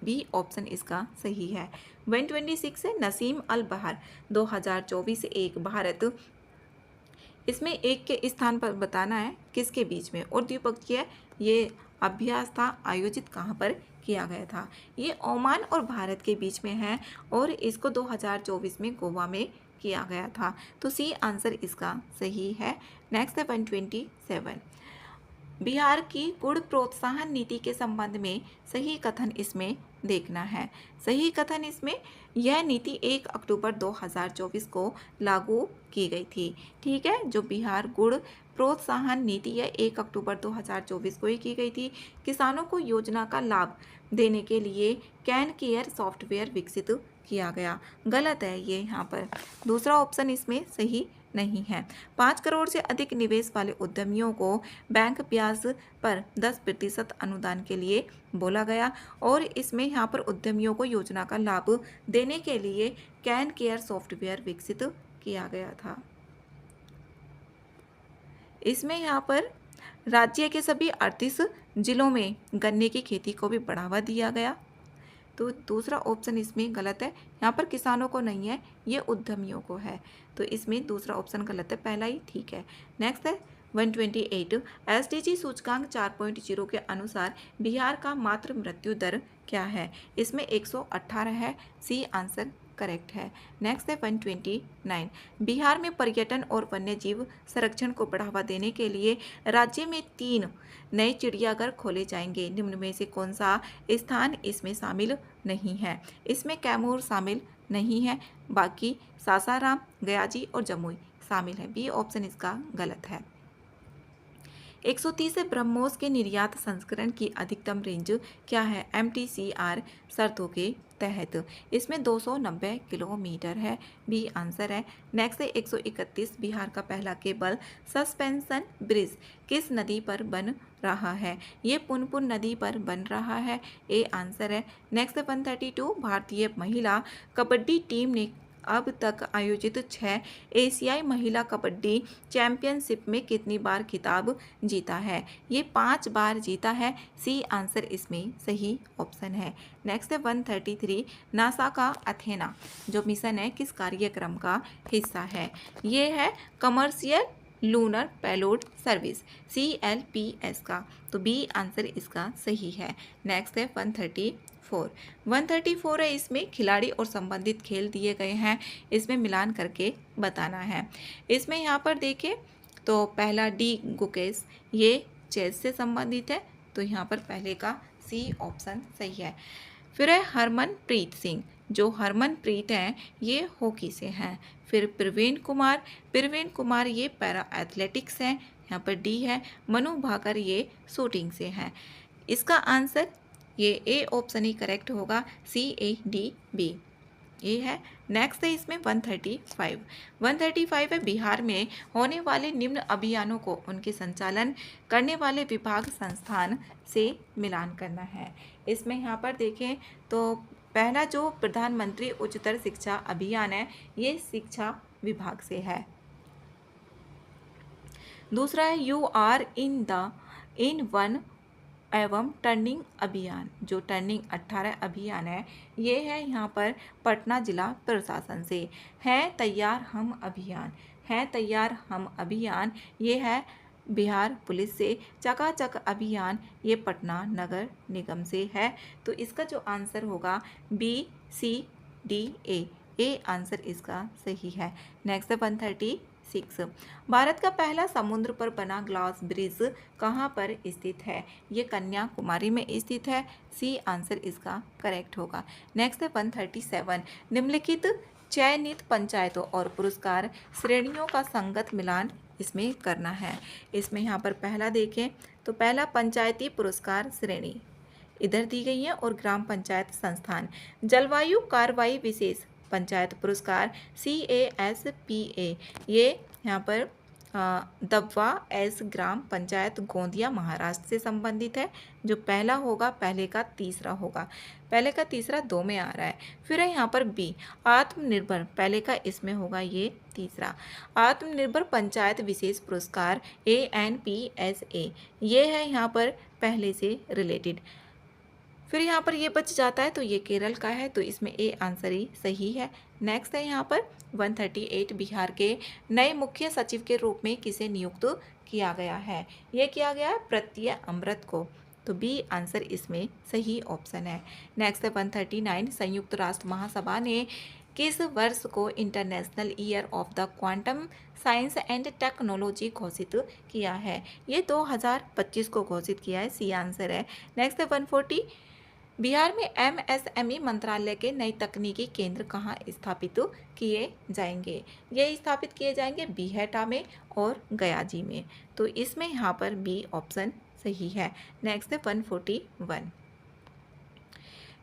बी ऑप्शन इसका सही है। 126 है, नसीम अल बहार 2024 एक भारत, इसमें एक के स्थान पर बताना है किसके बीच में, और द्विपक्षीय ये अभ्यास था, आयोजित कहाँ पर किया गया था। ये ओमान और भारत के बीच में है और इसको 2024 में गोवा में किया गया था। तो सी आंसर इसका सही है। नेक्स्ट है 127, बिहार की गुड़ प्रोत्साहन नीति के संबंध में सही कथन इसमें देखना है। सही कथन इसमें, यह नीति 1 अक्टूबर 2024 को लागू की गई थी। ठीक है, जो बिहार गुड़ प्रोत्साहन नीति है 1 अक्टूबर 2024 को ही की गई थी। किसानों को योजना का लाभ देने के लिए कैन केयर सॉफ्टवेयर विकसित किया गया। गलत है ये यहाँ पर, दूसरा ऑप्शन इसमें सही नहीं है। 5 करोड़ से अधिक निवेश वाले उद्यमियों को बैंक ब्याज पर 10% अनुदान के लिए बोला गया, और इसमें यहाँ पर उद्यमियों को योजना का लाभ देने के लिए कैन केयर सॉफ्टवेयर विकसित किया गया था। इसमें यहाँ पर राज्य के सभी 38 जिलों में गन्ने की खेती को भी बढ़ावा दिया गया। तो दूसरा ऑप्शन इसमें गलत है, यहाँ पर किसानों को नहीं है, ये उद्यमियों को है। तो इसमें दूसरा ऑप्शन गलत है, पहला ही ठीक है। नेक्स्ट है 128, एसडीजी सूचकांक 4.0 के अनुसार बिहार का मातृ मृत्यु दर क्या है? इसमें 118 है, सी आंसर करेक्ट है। नेक्स्ट है 129, बिहार में पर्यटन और वन्यजीव संरक्षण को बढ़ावा देने के लिए राज्य में 3 नए चिड़ियाघर खोले जाएंगे। निम्न में से कौन सा स्थान इसमें शामिल नहीं है? इसमें कैमूर शामिल नहीं है, बाकी सासाराम, गयाजी और जमुई शामिल है। बी ऑप्शन इसका गलत है। 130 ब्रह्मोस के निर्यात संस्करण की अधिकतम रेंज क्या है एमटीसीआर शर्तों के तहत? इसमें 290 किलोमीटर है, बी आंसर है। नेक्स्ट है 131, बिहार का पहला केबल सस्पेंशन ब्रिज किस नदी पर बन रहा है? ये पुनपुन नदी पर बन रहा है, ए आंसर है। नेक्स्ट है 132, भारतीय महिला कबड्डी टीम ने अब तक आयोजित 6 एशियाई महिला कबड्डी चैंपियनशिप में कितनी बार खिताब जीता है? ये 5 बार जीता है, सी आंसर इसमें सही ऑप्शन है। नेक्स्ट है 133, नासा का अथेना जो मिशन है किस कार्यक्रम का हिस्सा है? ये है commercial lunar payload service, CLPS का। तो बी आंसर इसका सही है। नेक्स्ट है 134 है, इसमें खिलाड़ी और संबंधित खेल दिए गए हैं, इसमें मिलान करके बताना है। इसमें यहाँ पर देखें तो पहला डी गुकेश, ये चेस से संबंधित है, तो यहाँ पर पहले का सी ऑप्शन सही है। फिर है हरमनप्रीत सिंह, जो हरमनप्रीत हैं ये हॉकी से हैं। फिर प्रवीण कुमार ये पैरा एथलेटिक्स हैं, यहाँ पर डी है। मनु भाकर ये शूटिंग से हैं। इसका आंसर ये ए ऑप्शन ही करेक्ट होगा, CADB। ये है। नेक्स्ट है इसमें 135। 135 है बिहार में होने वाले निम्न अभियानों को उनके संचालन करने वाले विभाग संस्थान से मिलान करना है। इसमें यहाँ पर देखें तो पहला जो प्रधानमंत्री उच्चतर शिक्षा अभियान है ये शिक्षा विभाग से है। दूसरा है यू आर इन वन एवं टर्निंग अभियान। जो टर्निंग 18 अभियान है ये है यहाँ पर पटना जिला प्रशासन से। है तैयार हम अभियान, है तैयार हम अभियान ये है बिहार पुलिस से। चकाचक अभियान ये पटना नगर निगम से है। तो इसका जो आंसर होगा BCDA, ए आंसर इसका सही है। नेक्स्ट है 136। भारत का पहला समुद्र पर बना ग्लास ब्रिज कहाँ पर स्थित है? ये कन्याकुमारी में स्थित है। सी आंसर इसका करेक्ट होगा। नेक्स्ट है 137। निम्नलिखित चयनित पंचायतों और पुरस्कार श्रेणियों का संगत मिलान इसमें करना है। इसमें यहाँ पर पहला देखें तो पहला पंचायती पुरस्कार श्रेणी इधर दी गई है और ग्राम पंचायत संस्थान। जलवायु कार्रवाई विशेष पंचायत पुरस्कार CASPA ये यहाँ पर दब्बा एस ग्राम पंचायत गोंदिया महाराष्ट्र से संबंधित है। जो पहला होगा पहले का तीसरा होगा, पहले का तीसरा 2 में आ रहा है। फिर है यहाँ पर B आत्मनिर्भर, पहले का इसमें होगा ये तीसरा। आत्मनिर्भर पंचायत विशेष पुरस्कार ANPSA ये है यहाँ पर पहले से रिलेटेड। फिर यहाँ पर ये बच जाता है तो ये केरल का है, तो इसमें ए आंसर ही सही है। नेक्स्ट है यहाँ पर 138। बिहार के नए मुख्य सचिव के रूप में किसे नियुक्त किया गया है? ये किया गया है प्रत्यय अमृत को, तो बी आंसर इसमें सही ऑप्शन है। नेक्स्ट है 139। संयुक्त राष्ट्र महासभा ने किस वर्ष को international year of the quantum science and technology घोषित किया है? ये 2025 को घोषित किया है। सी आंसर है। नेक्स्ट है 140। बिहार में MSME मंत्रालय के नए तकनीकी केंद्र कहाँ स्थापित किए जाएंगे? ये स्थापित किए जाएंगे बीहेटा में और गयाजी में, तो इसमें यहाँ पर बी ऑप्शन सही है। नेक्स्ट है 141।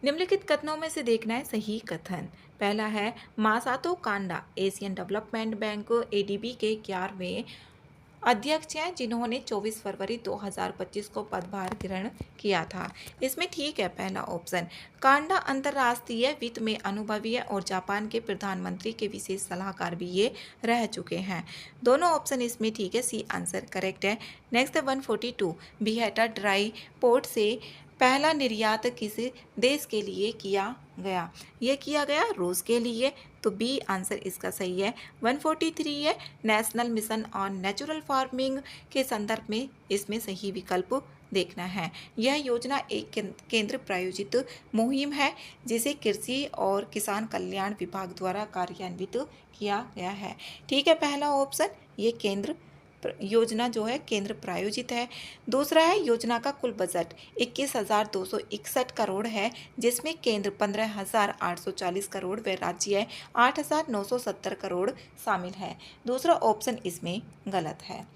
निम्नलिखित कथनों में से देखना है सही कथन। पहला है Masato Kanda Asian Development Bank ADB के 11वें अध्यक्ष हैं जिन्होंने 24 फरवरी 2025 को पदभार ग्रहण किया था। इसमें ठीक है पहला ऑप्शन। कांडा अंतर्राष्ट्रीय वित्त में अनुभवी है और जापान के प्रधानमंत्री के विशेष सलाहकार भी ये रह चुके हैं। दोनों ऑप्शन इसमें ठीक है। सी आंसर करेक्ट है। नेक्स्ट है 142। बीहेटा ड्राई पोर्ट से पहला निर्यात किस देश के लिए किया गया? ये किया गया रूस के लिए, तो बी आंसर इसका सही है। 143 है national mission on natural farming के संदर्भ में इसमें सही विकल्प देखना है। यह योजना एक केंद्र प्रायोजित मुहिम है जिसे कृषि और किसान कल्याण विभाग द्वारा कार्यान्वित किया गया है। ठीक है, पहला ऑप्शन ये केंद्र योजना जो है केंद्र प्रायोजित है। दूसरा है योजना का कुल बजट 21,261 करोड़ है जिसमें केंद्र 15,840 करोड़ व राज्य 8,970 करोड़ शामिल है। दूसरा ऑप्शन इसमें गलत है,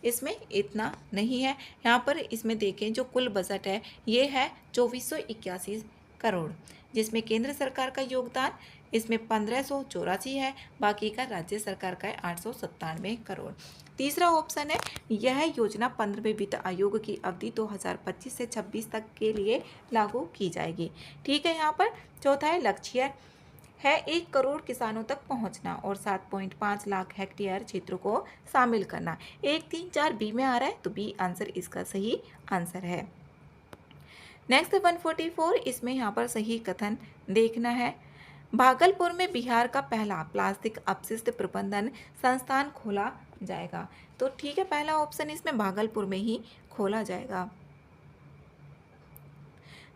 इसमें इतना नहीं है। यहाँ पर इसमें देखें जो कुल बजट है ये है 2481 करोड़ जिसमें केंद्र सरकार का योगदान इसमें 1584 है, बाकी का राज्य सरकार का है 897 करोड़। तीसरा ऑप्शन है यह योजना 15वें वित्त आयोग की अवधि 2025 से 26 तक के लिए लागू की जाएगी। ठीक है, यहाँ पर चौथा है लक्ष्य है 1 करोड़ किसानों तक पहुंचना और 7.5 लाख हेक्टेयर क्षेत्र को शामिल करना। 1, 3, 4 बी में आ रहा है, तो बी आंसर इसका सही आंसर है। नेक्स्ट 144। इसमें यहाँ पर सही कथन देखना है। भागलपुर में बिहार का पहला प्लास्टिक अपशिष्ट प्रबंधन संस्थान खोला जाएगा, तो ठीक है पहला ऑप्शन इसमें भागलपुर में ही खोला जाएगा।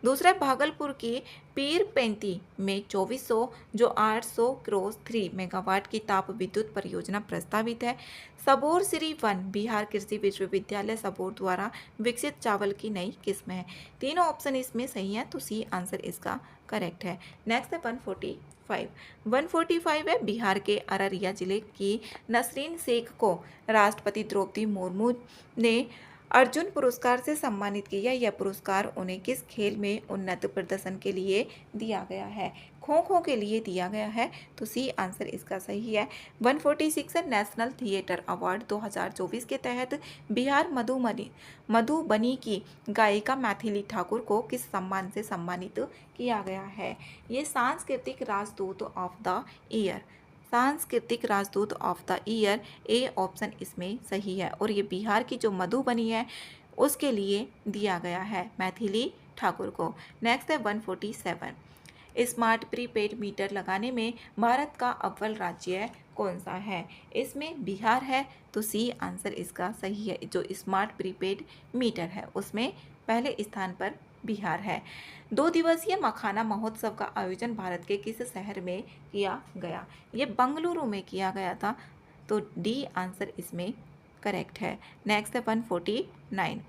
दूसरा भागलपुर की पीरपेंती में 2400 जो 800x3 मेगावाट की ताप विद्युत परियोजना प्रस्तावित है। सबोर श्री 1 बिहार कृषि विश्वविद्यालय सबोर द्वारा विकसित चावल की नई किस्म है। तीनों ऑप्शन इसमें सही है, तो सी आंसर इसका करेक्ट है। नेक्स्ट है 145 है बिहार के अररिया जिले की नसरीन शेख को राष्ट्रपति द्रौपदी मुर्मू ने अर्जुन पुरस्कार से सम्मानित किया। यह पुरस्कार उन्हें किस खेल में उन्नत प्रदर्शन के लिए दिया गया है? खो खो के लिए दिया गया है। तो सी आंसर इसका सही है। 146 नेशनल थिएटर अवार्ड 2024 के तहत बिहार मधुबनी की गायिका मैथिली ठाकुर को किस सम्मान से सम्मानित किया गया है? ये सांस्कृतिक राजदूत ऑफ द ईयर, सांस्कृतिक राजदूत of the year, A option इसमें सही है। और ये बिहार की जो मधुबनी है उसके लिए दिया गया है मैथिली ठाकुर को। नेक्स्ट है 147, स्मार्ट प्रीपेड मीटर लगाने में भारत का अव्वल राज्य कौन सा है? इसमें बिहार है। तो सी आंसर इसका सही है। जो स्मार्ट प्रीपेड मीटर है उसमें पहले स्थान पर बिहार है। 2 दिवसीय मखाना महोत्सव का आयोजन भारत के किस शहर में किया गया? ये बंगलुरु में किया गया था। तो डी आंसर इसमें करेक्ट है। नेक्स्ट है 149,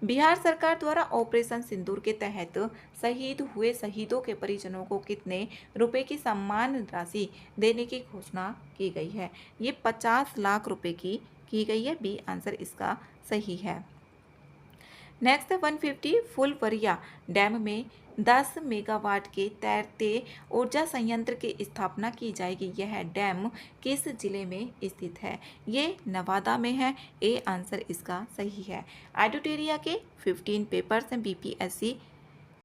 बिहार सरकार द्वारा ऑपरेशन सिंदूर के तहत शहीद हुए शहीदों के परिजनों को कितने रुपए की सम्मान राशि देने की घोषणा की गई है? ये 50 लाख रुपए की गई है। बी आंसर इसका सही है। नेक्स्ट है 150, फुलवरिया डैम में 10 मेगावाट के तैरते ऊर्जा संयंत्र की स्थापना की जाएगी। यह डैम किस जिले में स्थित है? ये नवादा में है। ए आंसर इसका सही है। एडुटेरिया के 15 पेपर्स हैं बीपीएससी